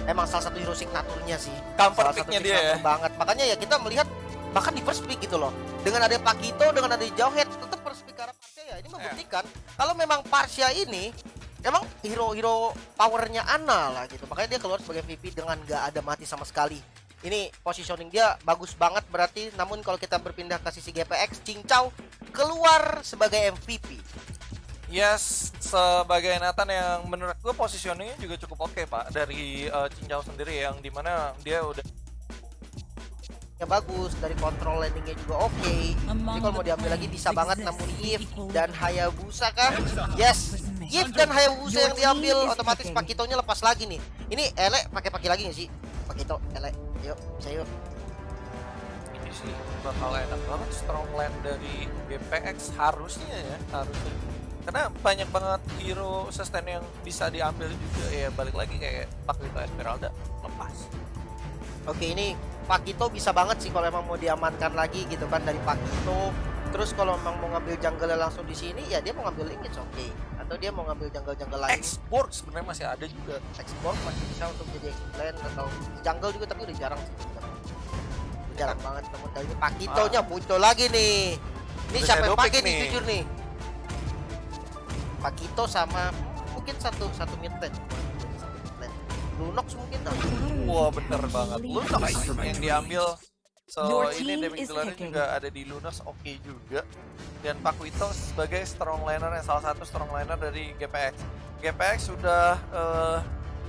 memang salah satu hero signaturnya sih. Comfort pick-nya dia ya. Banget. Makanya ya kita melihat bahkan di first pick gitu loh. Dengan ada Pakito, dengan ada Jauhead, tetap first pick karena Parsia ya. Ini membuktikan kalau memang Parsia ini emang hero-hero powernya Ana lah gitu. Makanya dia keluar sebagai MVP dengan gak ada mati sama sekali. Ini positioning dia bagus banget berarti. Namun kalau kita berpindah ke sisi GPX, Cincau keluar sebagai MVP. Yes, sebagai Nathan yang menurut gue positioningnya juga cukup oke Pak dari Cincau sendiri, yang dimana dia udah ya bagus, dari kontrol landingnya juga oke. Jadi kalau mau diambil lagi bisa banget, namun If dan Hayabusa kah? Yes, If dan Hayabusa yang diambil, otomatis Pakitonya lepas lagi nih. Ini Ele pakai lagi nggak sih? Pakito, Ele, yuk, bisa yuk. ini sih bakal enak banget strong land dari GPX harusnya ya, harusnya. Karena banyak banget hero sustain yang bisa diambil juga ya, balik lagi kayak Pakito Esmeralda lepas. Oke, ini Pakito bisa banget sih kalau emang mau diamankan lagi gitu kan dari Pakito. Terus kalau emang mau ngambil jungle langsung di sini ya dia mau ngambil Linkage oke. Atau dia mau ngambil jungle lain. Export sebenarnya masih ada juga. Export masih bisa untuk jadi explain atau jungle juga, tapi udah jarang sih. Udah jarang banget teman. Kali ini Pakitonya muncul lagi nih. Ini Udah siapa yang shadow pakai pick nih nih. jujur nih? Pakito sama mungkin satu mid lane. Lunox mungkin. Wah bener banget, Lunox yang diambil. So Your ini team damage is dealer picking. juga ada di Lunas oke juga. Dan Pakuito sebagai strong laner yang salah satu strong laner dari GPX. GPX sudah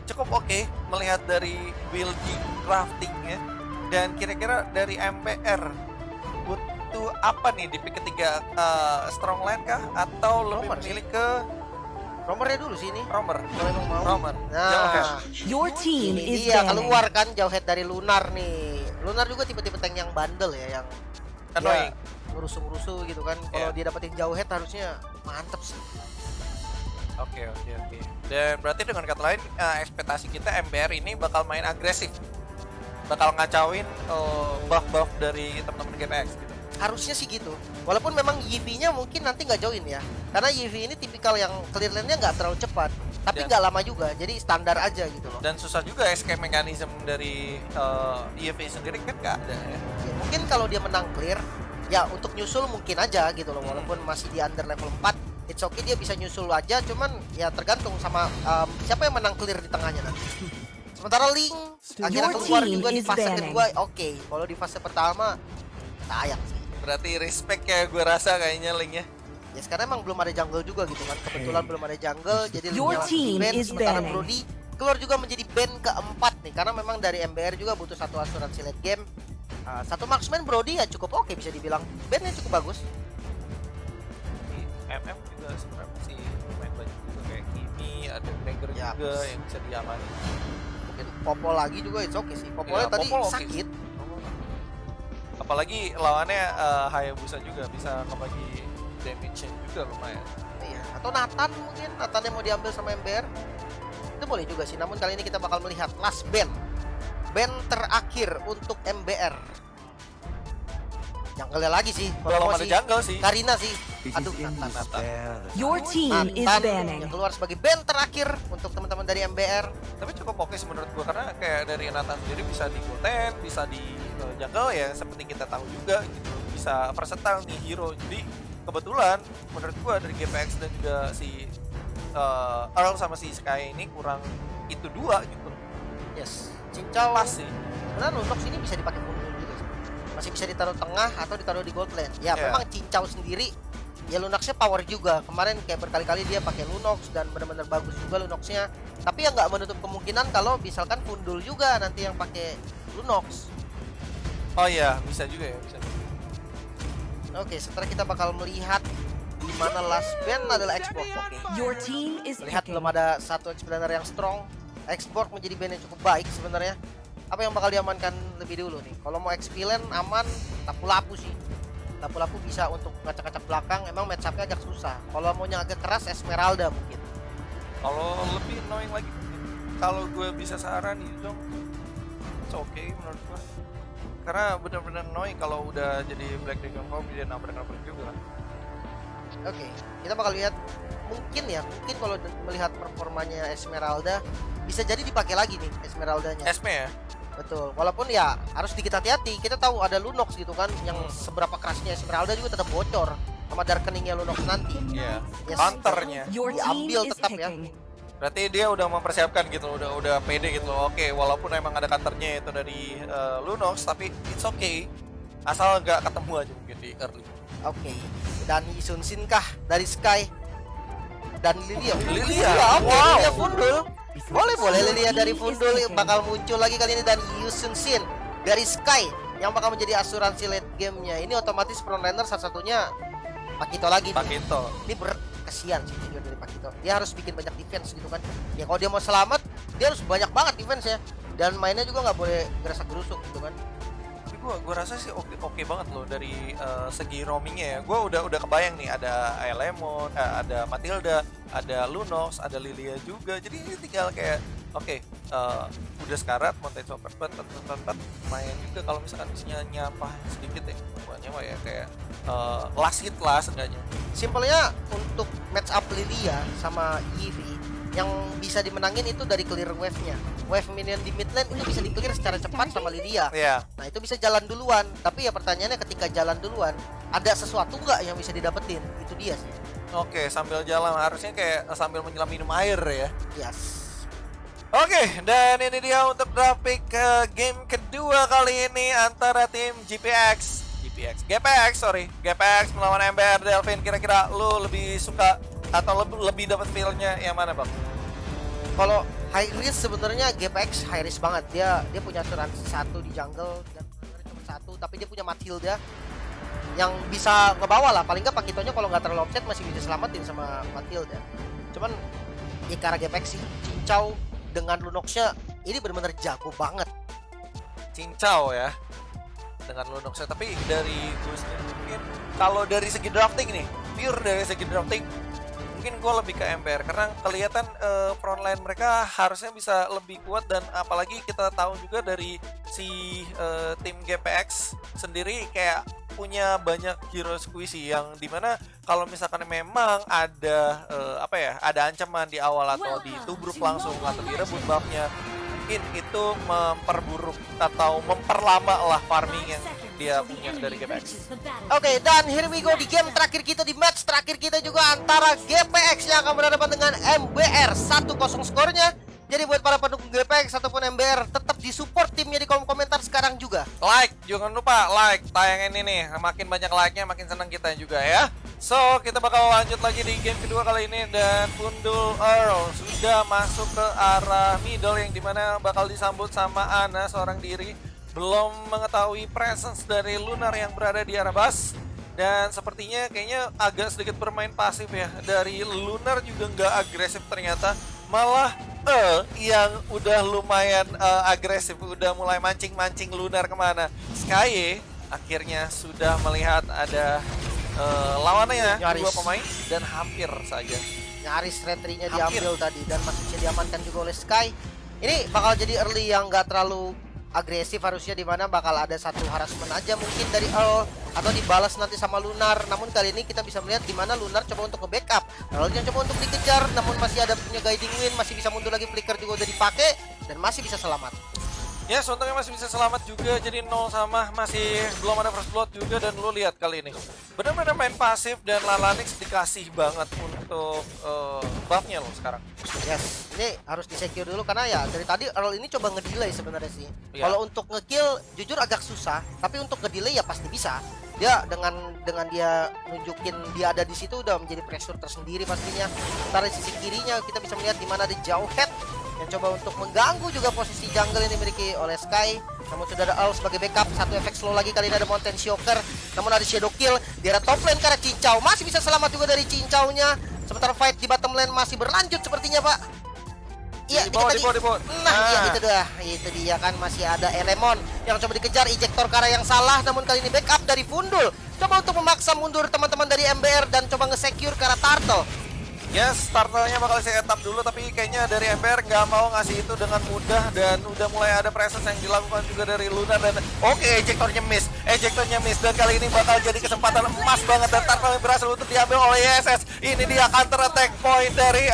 cukup oke melihat dari building craftingnya. Dan kira-kira dari MBR butuh apa nih di pick ketiga, strong lane kah atau lebih Romer sih. memilih ke Romernya dulu sih ini. Romer? Kalau emang mau. Romer. Jauhhead. Nah, Your team ini is dia banning. keluar kan Jauhhead dari Lunar nih. Lunar juga tipe-tipe tank yang bandel ya, yang Annoying. ngerusuh-ngerusuh gitu kan. Kalau Iya. dia dapetin Jauhhead harusnya mantep sih. Oke. Dan berarti dengan kata lain, ekspektasi kita MBR ini bakal main agresif, bakal ngacauin buff-buff dari teman-teman GPX gitu. Harusnya sih gitu. Walaupun memang YV-nya mungkin nanti nggak join ya. Karena YV ini tipikal yang clear lane-nya nggak terlalu cepat. Tapi Dan- nggak lama juga. Jadi standar aja gitu loh. Dan susah juga escape mechanism dari EV sendiri kan nggak ada ya. Ya, mungkin kalau dia menang clear, ya untuk nyusul mungkin aja gitu loh. Walaupun masih di under level 4, it's okay dia bisa nyusul aja. Cuman ya tergantung sama siapa yang menang clear di tengahnya nanti. Sementara Link akhirnya Your keluar team juga di is fase banning. kedua. Oke, kalau di fase pertama sayang sih. Berarti respect ya gue rasa kayaknya Linknya. Ya sekarang emang belum ada jungle juga gitu kan. Kebetulan belum ada jungle, jadi Your Linknya langsung team di-ban. is Sementara banning. Brody keluar juga menjadi ban keempat nih, karena memang dari MBR juga butuh satu asuransi late game. Satu marksman Brody ya cukup oke, bisa dibilang ban-nya cukup bagus. Di MM juga sebenarnya masih main banyak juga kayak Kimi, ada Gregor Ya, juga yang bisa diamani. Mungkin Popo lagi juga it's oke sih. Popolnya Ya, tadi Popol oke sakit. Apalagi lawannya Hayabusa juga bisa ngebagi damage-nya juga lumayan. Iya, atau Nathan mungkin, Nathan yang mau diambil sama MBR. Itu boleh juga sih, namun kali ini kita bakal melihat last ban. Ban terakhir untuk MBR. Jungle lagi sih, Belum mau ada sih jungle sih. Karina sih. It Aduh, is in Nathan. despair that Your team is Nathan banning. yang keluar sebagai ban terakhir untuk teman-teman dari MBR. Tapi cukup oke sih menurut gua karena kayak dari Nathan sendiri bisa di Goten, bisa di jungle ya seperti kita tahu juga gitu. Bisa versatile nih hero. Jadi kebetulan menurut gua dari GPX dan juga si Earl sama si Sky ini kurang itu dua gitu. Yes, Cincau Pas sih. sebenarnya Lunox ini bisa dipakai mundur juga sih. Masih bisa ditaruh tengah atau ditaruh di gold lane. Ya, Iya. memang Cincau sendiri ya Lunoxnya power juga. Kemarin kayak berkali-kali dia pakai Lunox dan benar-benar bagus juga Lunoxnya. Tapi ya nggak menutup kemungkinan kalau misalkan Fundul juga nanti yang pakai Lunox. Oh iya, bisa juga ya, bisa. Oke, setelah kita bakal melihat di mana last ban adalah Xbox. Oke. Your team is Lihat picking. belum ada satu explainer yang strong. Xbox menjadi band yang cukup baik sebenarnya. Apa yang bakal diamankan lebih dulu nih? Kalau mau XP lane aman, lapu-lapu sih. Lapu-lapu bisa untuk ngacak-ngacak belakang. Emang match up-nya agak susah. Kalau maunya agak keras, Esmeralda mungkin. Kalau lebih annoying lagi, kalau gue bisa saran itu, it's okay menurut gue. Karena benar-benar annoying kalau udah jadi Black Dragon Combi dia nabrak-nabrak juga. Oke, kita bakal lihat mungkin kalau melihat performanya Esmeralda bisa jadi dipakai lagi nih Esmeraldanya. Esme ya? Betul. Walaupun ya harus sedikit hati-hati. Kita tahu ada Lunox gitu kan yang seberapa kerasnya Esmeralda juga tetap bocor sama darkeningnya Lunox nanti. Iya. Yes. Counternya. Your team Diambil is tetap ya. picking. Berarti dia udah mempersiapkan gitu, udah pede gitu. Oke, walaupun emang ada counternya itu dari Lunox, tapi it's okay. Asal nggak ketemu aja mungkin di early. Oke. Dan Isunsin kah dari Sky? Dan Lilia. Lilia? Oke, Wow. Lilia Fundul. Boleh Lilia dari Fundul bakal muncul lagi kali ini, dan Yusunsin dari Sky yang bakal menjadi asuransi late game-nya. Ini otomatis frontliner salah satunya Pakito lagi nih. Pakito. Ini berat, kasihan sih jujur dari Pakito. Dia harus bikin banyak defense gitu kan. Ya kalau dia mau selamat, dia harus banyak banget defense ya. Dan mainnya juga nggak boleh gerasak gerusuk gitu kan. Tapi gua rasa sih oke banget loh dari segi roamingnya ya. Gua udah kebayang nih ada Aelemon, ada Matilda, ada Lunox, ada Lilia juga. Jadi ini tinggal kayak oke, udah sekarat Montage of Pet main juga kalau misalkan isinya nyampah sedikit ya. Bukan nyampah ya kayak last hit lah seenggaknya. Simpelnya untuk match up Lilia sama Eevee yang bisa dimenangin itu dari clear wave-nya. Wave minion di mid lane itu bisa di clear secara cepat sama Lilia. Iya. Nah itu bisa jalan duluan. Tapi ya pertanyaannya ketika jalan duluan, ada sesuatu nggak yang bisa didapetin? Itu dia sih. Oke, sambil jalan harusnya kayak sambil menyelam minum air ya. Yes. Oke, dan ini dia untuk grafik game kedua kali ini antara tim GPX melawan MBR. Delvin, kira-kira lu lebih suka atau lebih dapat feel-nya yang mana, Bang? Kalau high risk sebenarnya GPX high risk banget. Dia punya asuransi 1 di jungle dan cuma 1, tapi dia punya Matilda yang bisa ngebawa lah. Paling nggak Pakitonya kalau nggak terlalu offset masih bisa selamatin sama Matilda. Cuman ya karena GPX sih, Cincau dengan Lunox-nya ini benar-benar jago banget. Cincau ya dengan Lunox, tapi dari gue sendiri mungkin kalau dari segi drafting nih, pure dari segi drafting mungkin gue lebih ke MBR karena kelihatan frontline mereka harusnya bisa lebih kuat, dan apalagi kita tahu juga dari si tim GPX sendiri kayak punya banyak hero squishy yang dimana kalau misalkan memang ada ada ancaman di awal atau ditubruk langsung atau direbut buffnya, mungkin itu memperburuk atau memperlama lah farming yang dia punya dari GPX. Oke, dan here we go di game terakhir kita, di match terakhir kita juga antara GPX yang akan berhadapan dengan MBR. 1-0 skornya. Jadi buat para pendukung GPX ataupun MBR, tetap disupport timnya di kolom komentar sekarang juga. Like, jangan lupa like tayangan ini. Makin banyak like-nya makin senang kita juga ya. So, kita bakal lanjut lagi di game kedua kali ini, dan Pundul Earl sudah masuk ke arah middle yang dimana bakal disambut sama Ana seorang diri. Belum mengetahui presence dari Lunar yang berada di arah bas, dan sepertinya kayaknya agak sedikit bermain pasif ya. Dari Lunar juga nggak agresif ternyata, malah yang udah lumayan agresif, udah mulai mancing-mancing Lunar kemana. Sky akhirnya sudah melihat ada lawannya Nyaris. dua pemain dan hampir saja Nyaris retry-nya diambil tadi dan masih bisa diamankan juga oleh Sky. Ini bakal jadi early yang nggak terlalu agresif harusnya, dimana bakal ada satu harassment aja mungkin dari Earl atau dibalas nanti sama Lunar. Namun kali ini kita bisa melihat dimana Lunar coba untuk nge-backup, Earl yang coba untuk dikejar, namun masih ada punya guiding win, masih bisa mundur lagi, flicker juga udah dipakai dan masih bisa selamat. ya. Untungnya masih bisa selamat juga, jadi 0 sama, masih belum ada first blood juga. Dan lu lihat kali ini benar-benar main pasif, dan Lalanix dikasih banget untuk buffnya loh sekarang. Yes, ini harus di-secure dulu karena ya dari tadi Earl ini coba ngedelay sebenarnya sih. Iya. Kalau untuk ngekill jujur agak susah, tapi untuk ngedelay ya pasti bisa. Dia dengan dia nunjukin dia ada di situ udah menjadi pressure tersendiri pastinya. Sementara di sisi kirinya kita bisa melihat di mana ada jauh head yang coba untuk mengganggu juga posisi jungle yang dimiliki oleh Sky. Namun sudah ada Earl sebagai backup, satu efek slow lagi, kali ini ada Mountain Shocker. Namun ada Shadow Kill di arah top lane karena Cincau masih bisa selamat juga dari Cincaunya. Sementara fight di bottom lane masih berlanjut sepertinya, Pak. Iya, Di bawah. Nah, iya itu dia kan, masih ada Elemon yang coba dikejar, ejector Kara yang salah, namun kali ini backup dari Fundul. Coba untuk memaksa mundur teman-teman dari MBR dan coba nge-secure Kara Turtle. Yes, starternya bakal saya etap dulu, tapi kayaknya dari MBR nggak mau ngasih itu dengan mudah, dan udah mulai ada presence yang dilakukan juga dari Lunar. Dan oke, ejectornya miss, dan kali ini bakal jadi kesempatan emas banget, dan Turtle berhasil untuk diambil oleh YSS. Ini dia counter attack point dari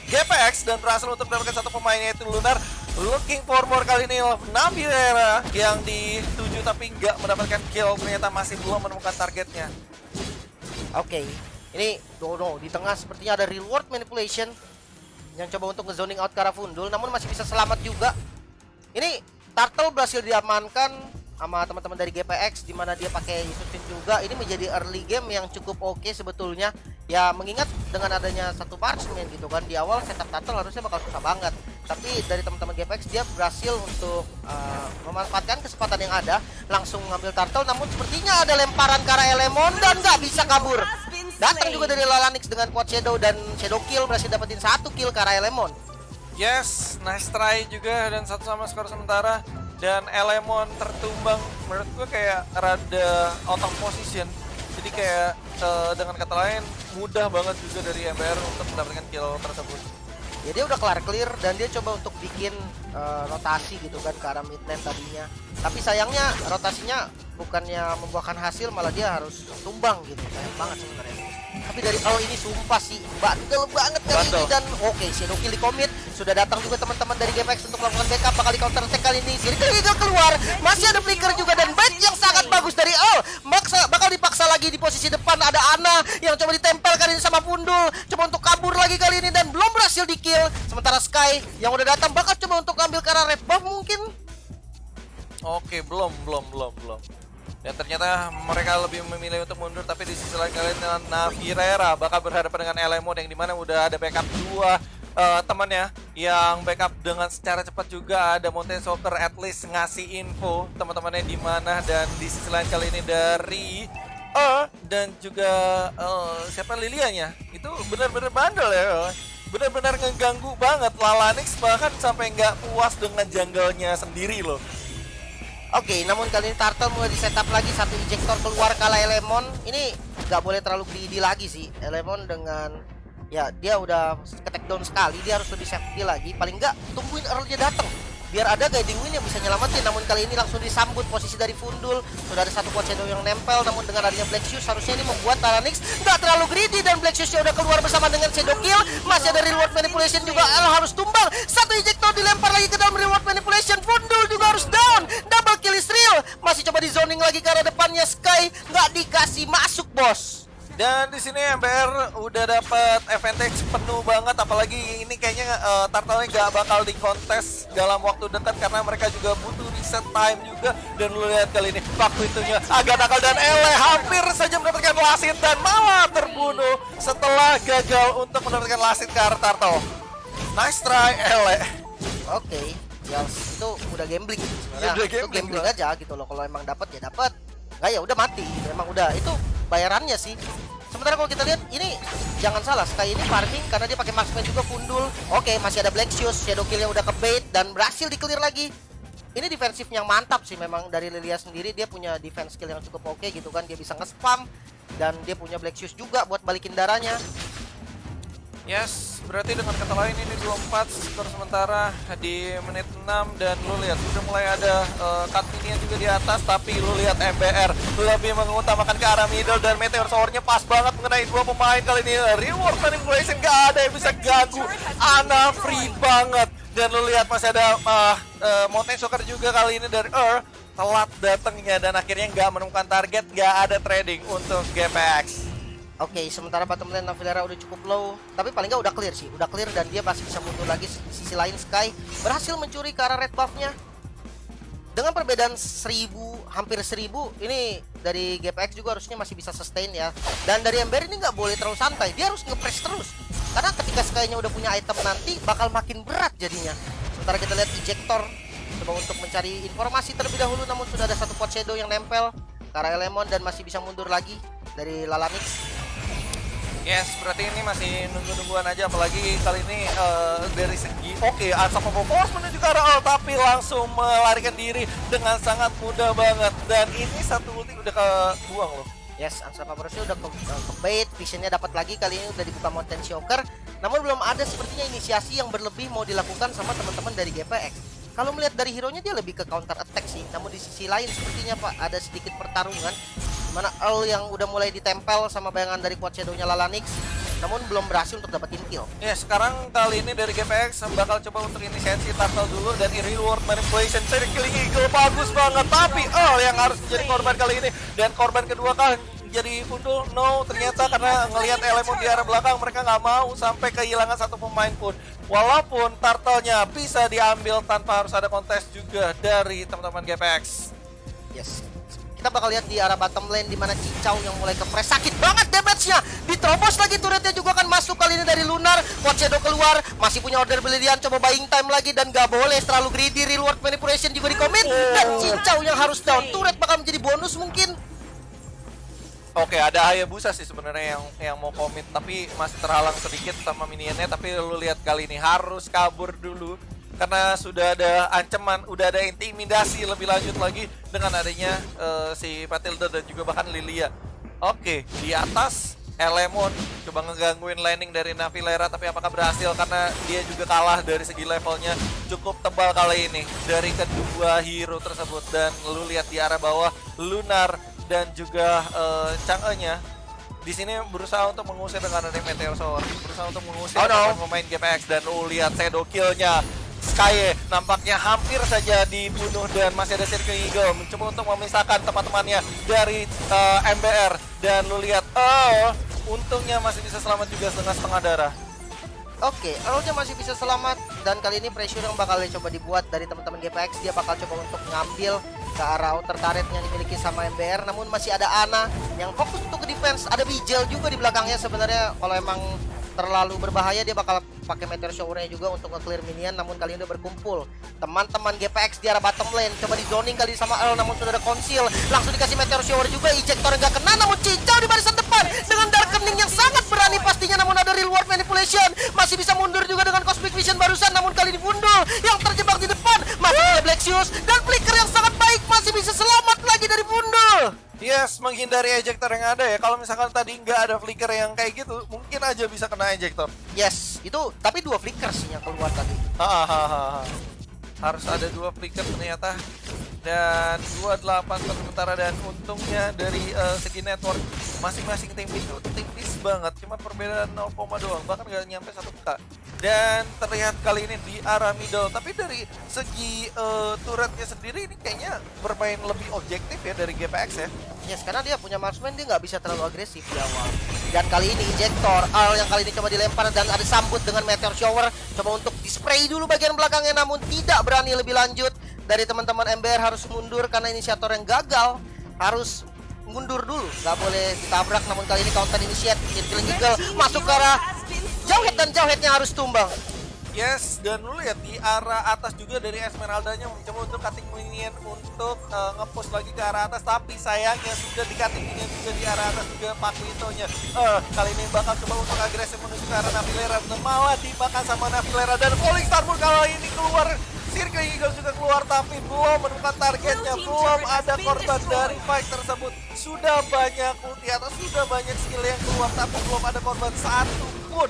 GPX, dan berhasil untuk mendapatkan satu pemain, yaitu Lunar. Looking for more kali ini Nabila yang dituju tapi nggak mendapatkan kill, ternyata masih belum menemukan targetnya. Oke. Ini Dono di tengah sepertinya ada reward manipulation yang coba untuk nge-zoning out ke arah Fundul, namun masih bisa selamat juga. Ini Turtle berhasil diamankan sama teman-teman dari GPX, di mana dia pakai Yusufin juga. Ini menjadi early game yang cukup oke sebetulnya. Ya mengingat dengan adanya satu marksman gitu kan, di awal setup Turtle harusnya bakal susah banget. Tapi dari teman-teman GPX dia berhasil untuk memanfaatkan kesempatan yang ada, langsung mengambil Turtle. Namun sepertinya ada lemparan ke arah Elemon dan nggak bisa kabur. Datang juga dari Lalanix dengan quad shadow dan shadow kill, berhasil dapetin satu kill ke arah Elemon. Yes, nice try juga, dan satu sama skor sementara. Dan Elemon tertumbang, menurut gue kayak rada out of position. Jadi kayak dengan kata lain mudah banget juga dari MBR untuk mendapatkan kill tersebut. Ya dia udah clear dan dia coba untuk bikin rotasi gitu kan ke arah mid lane tadinya. Tapi sayangnya rotasinya bukannya membuahkan hasil, malah dia harus tumbang gitu. Sayang banget sebenarnya. Tapi dari awal ini sumpah sih bandel banget kali ini, dan oke, Shadow Kill di commit. Sudah datang juga teman-teman dari GPX untuk melakukan backup, bakal di counter attack kali ini. Sirkel keluar, masih ada flicker juga dan bait yang sangat bagus dari All. Bakal dipaksa lagi lagi di posisi depan ada Ana yang coba ditempel kali ini sama Fundul. Coba untuk kabur lagi kali ini dan belum berhasil di-kill. Sementara Sky yang udah datang bakal coba untuk ngambil ke arah red buff mungkin. Oke, belum. Dan ternyata mereka lebih memilih untuk mundur, tapi di sisi lain kalian dengan Navirera bakal berhadapan dengan Elemon yang dimana udah ada backup dua temannya yang backup dengan secara cepat juga. Ada Mountain Soccer at least ngasih info teman-temannya di mana, dan di sisi lain kali ini dari dan juga siapa Lilianya itu benar-benar bandel ya, benar-benar ngeganggu banget. Lalanix bahkan sampai nggak puas dengan jungle-nya sendiri loh. Oke, namun kali ini Turtle mulai di setup lagi, satu ejector keluar kalah Elemon. Ini nggak boleh terlalu greedy lagi sih. Elemon dengan ya dia udah ke take down sekali, dia harus lebih safety lagi. Paling nggak tungguin early-nya datang biar ada guiding win yang bisa nyelamatin. Namun kali ini langsung disambut posisi dari Fundul. Sudah ada satu shadow yang nempel, namun dengan adanya Black Shoes harusnya ini membuat Lalanix nggak terlalu greedy, dan Black Shoes-nya udah keluar bersama dengan Shadow Kill. Masih ada reward manipulation juga, harus tumbang. Satu ejector dilempar lagi ke dalam reward manipulation. Fundul juga harus down. Double kill is real. Masih coba di zoning lagi ke arah depannya Sky, nggak dikasih masuk bos. Dan di sini MBR udah dapat advantage penuh banget, apalagi ini kayaknya Turtle nggak bakal dikontes dalam waktu dekat karena mereka juga butuh reset time juga. Dan lu lihat kali ini waktu itunya agak nakal, dan Ele hampir saja mendapatkan lasit dan malah terbunuh setelah gagal untuk mendapatkan lasit ke arah Turtle. Nice try Ele. Oke, ya itu udah gambling sebenarnya. Udah Itu gambling gambling aja gitu loh. Kalau emang dapat ya dapat, nggak ya udah mati gitu. Emang udah itu bayarannya sih. Sementara kalau kita lihat ini jangan salah, Sky ini farming karena dia pakai marksman juga Fundul. Oke, masih ada Black Shoes, Shadow Kill-nya udah ke bait dan berhasil di-clear lagi. Ini defensif yang mantap sih memang dari Lilia sendiri. Dia punya defense skill yang cukup oke gitu kan. Dia bisa nge-spam dan dia punya Black Shoes juga buat balikin darahnya. Yes, berarti dengan kata lain ini 2-4 skor sementara di menit 6. Dan lu lihat udah mulai ada cut minion juga di atas, tapi lu lihat MBR lebih mengutamakan ke arah middle, dan Meteor Shower-nya pas banget mengenai dua pemain kali ini. Reward manipulation gak ada yang bisa ganggu, Ana free banget. Dan lu lihat masih ada Mountain Soccer juga kali ini dari telat datangnya, dan akhirnya nggak menemukan target, nggak ada trading untuk GPX. Oke, sementara bottom lane Navilera udah cukup low, tapi paling nggak udah clear sih, udah clear dan dia masih bisa mundur lagi. Di sisi lain Sky berhasil mencuri ke arah red buff-nya. Dengan perbedaan 1000, hampir 1000, ini dari GPX juga harusnya masih bisa sustain ya. Dan dari Ember ini nggak boleh terlalu santai, dia harus nge-press terus. Karena ketika Sky-nya udah punya item nanti, bakal makin berat jadinya. Sementara kita lihat ejector coba untuk mencari informasi terlebih dahulu, namun sudah ada satu pot shadow yang nempel ke arah Elemon dan masih bisa mundur lagi dari Lalanix. Yes, berarti ini masih nunggu-nungguan aja, apalagi kali ini dari segi Unstoppable Force menuju ke arah Al, tapi langsung melarikan diri dengan sangat mudah banget. Dan ini satu ulti udah kebuang loh. Yes, Unstoppable Force udah ke bait, visionnya dapat lagi, kali ini udah dibuka Mountain Shocker. Namun belum ada sepertinya inisiasi yang berlebih mau dilakukan sama teman-teman dari GPX. Kalau melihat dari hero-nya dia lebih ke counter attack sih. Namun di sisi lain sepertinya Pak ada sedikit pertarungan dimana Earl yang udah mulai ditempel sama bayangan dari quad shadow-nya Lalanix, namun belum berhasil untuk dapetin kill. Ya, sekarang kali ini dari GPX bakal coba untuk inisiasi Turtle dulu, dan reward manipulation dari Killing Eagle bagus banget, tapi Earl yang harus menjadi korban kali ini. Dan korban kedua kan jadi Fundul, no, ternyata karena ngelihat Elemon di arah belakang, mereka nggak mau sampai kehilangan satu pemain pun. Walaupun Turtle-nya bisa diambil tanpa harus ada kontes juga dari teman-teman GPX. Yes. Kita bakal lihat di arah bottom lane di mana Cicau yang mulai ke-press, sakit banget damage-nya. Diterobos lagi, turretnya juga kan masuk kali ini dari Lunar. Quad Shadow keluar, masih punya order Brilliant, coba buying time lagi dan gak boleh terlalu greedy. Reward manipulation juga di-commit dan Cicau yang harus down. Turret bakal menjadi bonus mungkin. Oke, ada Hayabusa sih sebenarnya yang mau komit, tapi masih terhalang sedikit sama minionnya. Tapi lu lihat kali ini harus kabur dulu karena sudah ada ancaman, udah ada intimidasi lebih lanjut lagi dengan adanya si Matilda dan juga bahkan Lilia. Oke, di atas Elemon coba ngegangguin landing dari Navilera, tapi apakah berhasil karena dia juga kalah dari segi levelnya cukup tebal kali ini dari kedua hero tersebut. Dan lu lihat di arah bawah Lunar dan juga Chang'e-nya di sini berusaha untuk mengusir dengan ada Meteor Shower, berusaha untuk mengusir pemain GPX. Dan lu lihat shadow kill-nya Sky nampaknya hampir saja dibunuh dan masih ada Circle Eagle mencoba untuk memisahkan teman-temannya dari MBR. Dan lu lihat, untungnya masih bisa selamat juga dengan setengah darah. Oke, Earl-nya masih bisa selamat dan kali ini pressure yang bakal coba dibuat dari teman-teman GPX, dia bakal coba untuk ngambil ke arah outer turret yang dimiliki sama MBR, namun masih ada Ana yang fokus untuk ke defense, ada Bijel juga di belakangnya. Sebenarnya kalau emang terlalu berbahaya dia bakal pakai Meteor Shower-nya juga untuk nge-clear minion, namun kali ini udah berkumpul teman-teman GPX di arah bottom lane. Coba di zoning kali sama Earl, namun sudah ada conceal, langsung dikasih Meteor Shower juga, ejector nggak kena, namun cincau di barisan depan dengan Darkening yang sangat berani pastinya, namun ada reward manipulation, masih bisa mundur juga dengan Cosmic Vision barusan, namun kali ini Bundul yang terjebak di depan, masih ada Black Shoes dan Flicker yang sangat baik, masih bisa selamat lagi dari Bundul. Yes, menghindari ejector yang ada ya. Kalau misalkan tadi nggak ada flicker yang kayak gitu, mungkin aja bisa kena ejector. Yes, itu tapi 2 flicker sih yang keluar tadi. Hahaha. Harus ada 2 flicker ternyata. Dan 28 sementara, dan untungnya dari segi network masing-masing tim itu tipis banget, cuma perbedaan 0, doang, bahkan nggak nyampe 1K. Dan terlihat kali ini di arah middle, tapi dari segi turretnya sendiri ini kayaknya bermain lebih objektif ya dari GPX ya. Yes, karena dia punya marksman, dia nggak bisa terlalu agresif di awal. Dan kali ini injektor Al yang kali ini coba dilempar dan ada sambut dengan Meteor Shower, coba untuk di-spray dulu bagian belakangnya, namun tidak berani lebih lanjut. Dari teman-teman MBR harus mundur karena inisiator yang gagal, harus mundur dulu, nggak boleh ditabrak. Namun kali ini counter initiate, Killing Eagle masuk ke arah Jauhead dan Jauheadnya harus tumbang. Yes, dan lu lihat di arah atas juga dari Esmeralda-nya mencoba untuk cutting minion untuk nge-push lagi ke arah atas, tapi sayangnya sudah di-cutting minion juga di arah atas juga Pak Quinto-nya. Kali ini bakal coba untuk agresif menuju ke arah Nafilera, malah dimakan sama Nafilera, dan Falling Starboard kali ini keluar. Circle Eagle juga keluar, tapi belum menemukan targetnya, belum ada korban dari fight tersebut. Sudah banyak ulti atau sudah banyak skill yang keluar, tapi belum ada korban satu pun.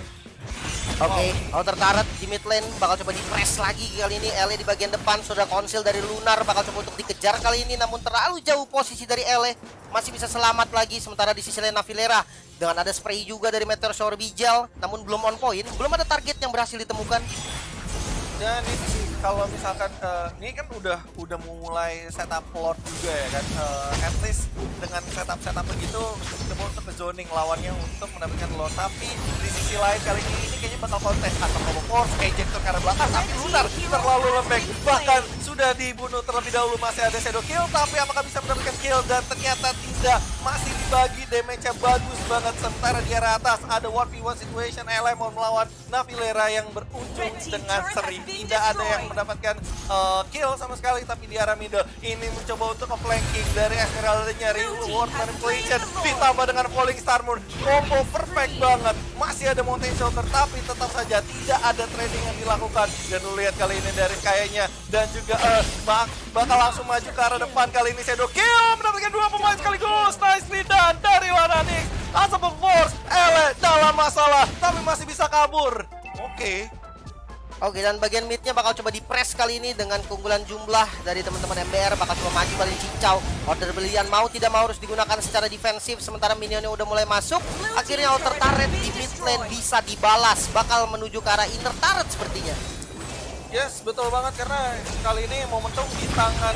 Oke, outer turret di mid lane bakal coba di-press lagi kali ini. Ele di bagian depan sudah konsil dari Lunar, bakal coba untuk dikejar kali ini, namun terlalu jauh posisi dari Ele. Masih bisa selamat lagi, sementara di sisi lane Nafilera dengan ada spray juga dari Meteor Shower Bijel, namun belum on point, belum ada target yang berhasil ditemukan. Dan ini sih kalau misalkan ini kan udah mulai setup lord juga ya kan, at least dengan setup begitu coba untuk ke zoning lawannya untuk mendapatkan lord. Tapi di sisi lain kali ini kayaknya bakal kontes atau combo force ejector ke arah belakang, tapi Lunar terlalu lembek, bahkan sudah dibunuh terlebih dahulu. Masih ada shadow kill, tapi apakah bisa mendapatkan kill? Dan ternyata tidak, masih dibagi, damage-nya bagus banget. Sementara di arah atas ada 1v1 situation, Elemon melawan Nafilera yang berujung dengan seri. Tidak ada yang mendapatkan kill sama sekali, tapi di arah middle ini mencoba untuk flanking dari Esmeralda-nya, reward manipulation ditambah dengan Falling Starboard, combo perfect banget. Masih ada Mountain Shelter, tapi tetap saja tidak ada trading yang dilakukan. Dan lu lihat kali ini dari kayaknya, dan juga bakal langsung maju ke arah depan. Kali ini Shadow Kill mendapatkan 2 pemain sekaligus, nicely done dari Wananix. Asap Force, Ele dalam masalah, tapi masih bisa kabur. Oke, dan bagian midnya bakal coba di-press kali ini dengan keunggulan jumlah dari teman-teman MBR, bakal coba maju balik cincau. Order belian mau tidak mau harus digunakan secara defensif, sementara minionnya udah mulai masuk. Akhirnya outer turret di mid lane bisa dibalas, bakal menuju ke arah inner turret sepertinya. Yes, betul banget, karena kali ini momentum di tangan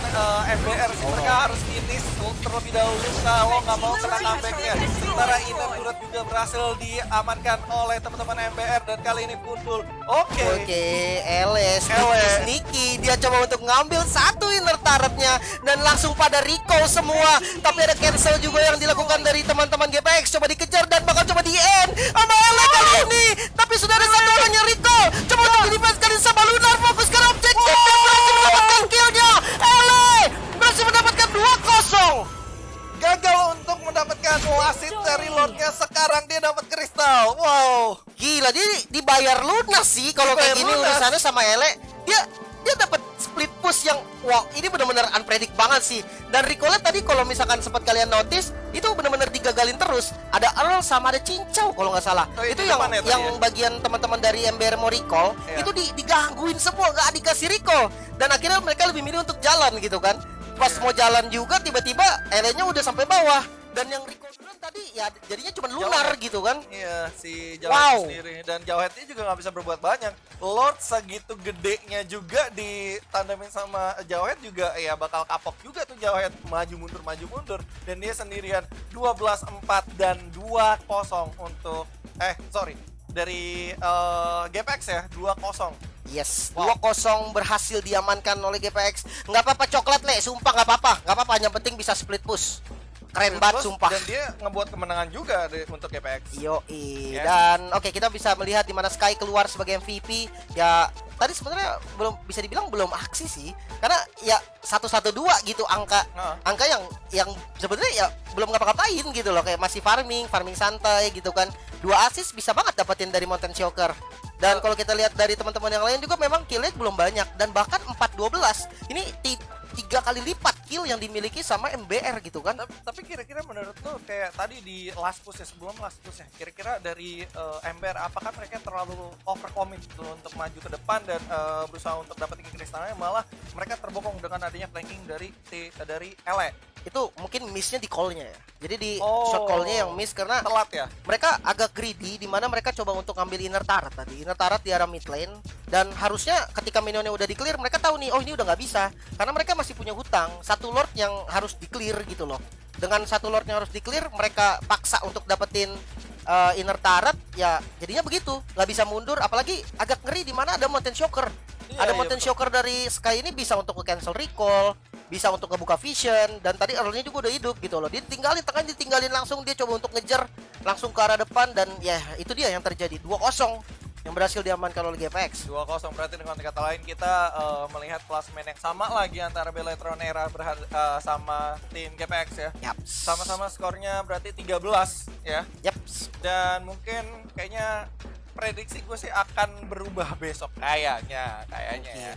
MBR sih. Mereka harus finish terlebih dahulu kalau nggak mau kena comeback-nya. Sementara inner turret juga berhasil diamankan oleh teman-teman MBR, dan kali ini Bundul. Oke, Ele sneaky, dia coba untuk ngambil satu inner turretnya dan langsung pada recall semua. Tapi ada cancel juga yang dilakukan dari teman-teman GPX, coba dikejar dan bakal coba di-end sama Ele kali ini. Tapi sudah ada satu orang yang recall, coba untuk di-defense kali sama Lunar, fokuskan objektif dan berhasil mendapatkan kill-nya. Ele berhasil mendapatkan 2-0. gagal untuk mendapatkan wasit dari Lordnya, sekarang dia dapat kristal. Wow, gila, dia dibayar lunas sih kalau kayak gini urusannya sama Ele. Dia dapat split push yang wow, ini benar-benar unpredict banget sih. Dan recall tadi kalau misalkan sempat kalian notice, itu benar-benar digagalin terus. Ada Earl sama ada Cincau kalau nggak salah. Itu yang bagian teman-teman dari MBR mau recall, itu digangguin semua, nggak dikasih recall. Dan akhirnya mereka lebih milih untuk jalan gitu kan. Pas mau jalan juga tiba-tiba Ele-nya udah sampai bawah. Dan yang recall duluan tadi tadi ya jadinya cuma lunar gitu kan. Iya, si Wow. Jawhead sendiri. Dan Jawheadnya juga nggak bisa berbuat banyak. Lord segitu gedenya juga ditandamin sama Jawhead juga ya bakal kapok juga tuh Jawhead. Maju mundur. Dan dia sendirian 12-4 dan 2-0 untuk dari GPX ya, 2-0. Yes, Wow. 2-0 berhasil diamankan oleh GPX. Nggak apa-apa coklat le, sumpah nggak apa-apa, yang penting bisa split push. Keren banget Terus, sumpah. Dan dia ngebuat kemenangan juga untuk GPX. Yoi. Ya. Dan oke, kita bisa melihat di mana Sky keluar sebagai MVP. Ya, tadi sebenarnya belum bisa dibilang belum aksi sih. Karena ya 1-1-2 gitu angka Nah, angka yang sebenarnya ya belum ngapa-ngapain gitu loh, kayak masih farming santai gitu kan. 2 assist bisa banget dapetin dari Mountain Shocker. Dan kalau kita lihat dari teman-teman yang lain juga memang killnya belum banyak dan bahkan 4-12. Ini 3 kali lipat kill yang dimiliki sama MBR gitu kan. tapi kira-kira menurut lo kayak tadi di last push ya, sebelum last push ya, kira-kira dari MBR apakah mereka terlalu overcommit gitu untuk maju ke depan dan berusaha untuk dapetin kristalnya, malah mereka terbokong dengan adanya flanking dari Ele. Itu mungkin missnya di call-nya ya. Jadi di Oh. shot call-nya yang miss karena Telat ya. mereka agak greedy di mana mereka coba untuk ngambil inner turret tadi. Inner turret di arah mid lane dan harusnya ketika minionnya udah di clear mereka tahu nih, oh ini udah nggak bisa karena mereka masih punya hutang satu lord yang harus di clear gitu loh. Dengan satu lord yang harus di clear mereka paksa untuk dapetin inner turret, ya jadinya begitu, nggak bisa mundur. Apalagi agak ngeri di mana ada Mountain Shocker. Iya, Ada iya, Mountain betul. Shocker dari Sky ini bisa untuk cancel recall, bisa untuk ngebuka vision, dan tadi early-nya juga udah hidup gitu loh. Dia ditinggalin langsung, dia coba untuk ngejar langsung ke arah depan dan ya itu dia yang terjadi. 2-0 yang berhasil diamankan oleh GPX. 2-0 berarti dengan kata lain kita melihat klasemen yang sama lagi antara Beletronera sama tim GPX ya. Yap. Sama-sama skornya berarti 13 ya. Yap. Dan mungkin kayaknya prediksi gue sih akan berubah besok kayaknya ya.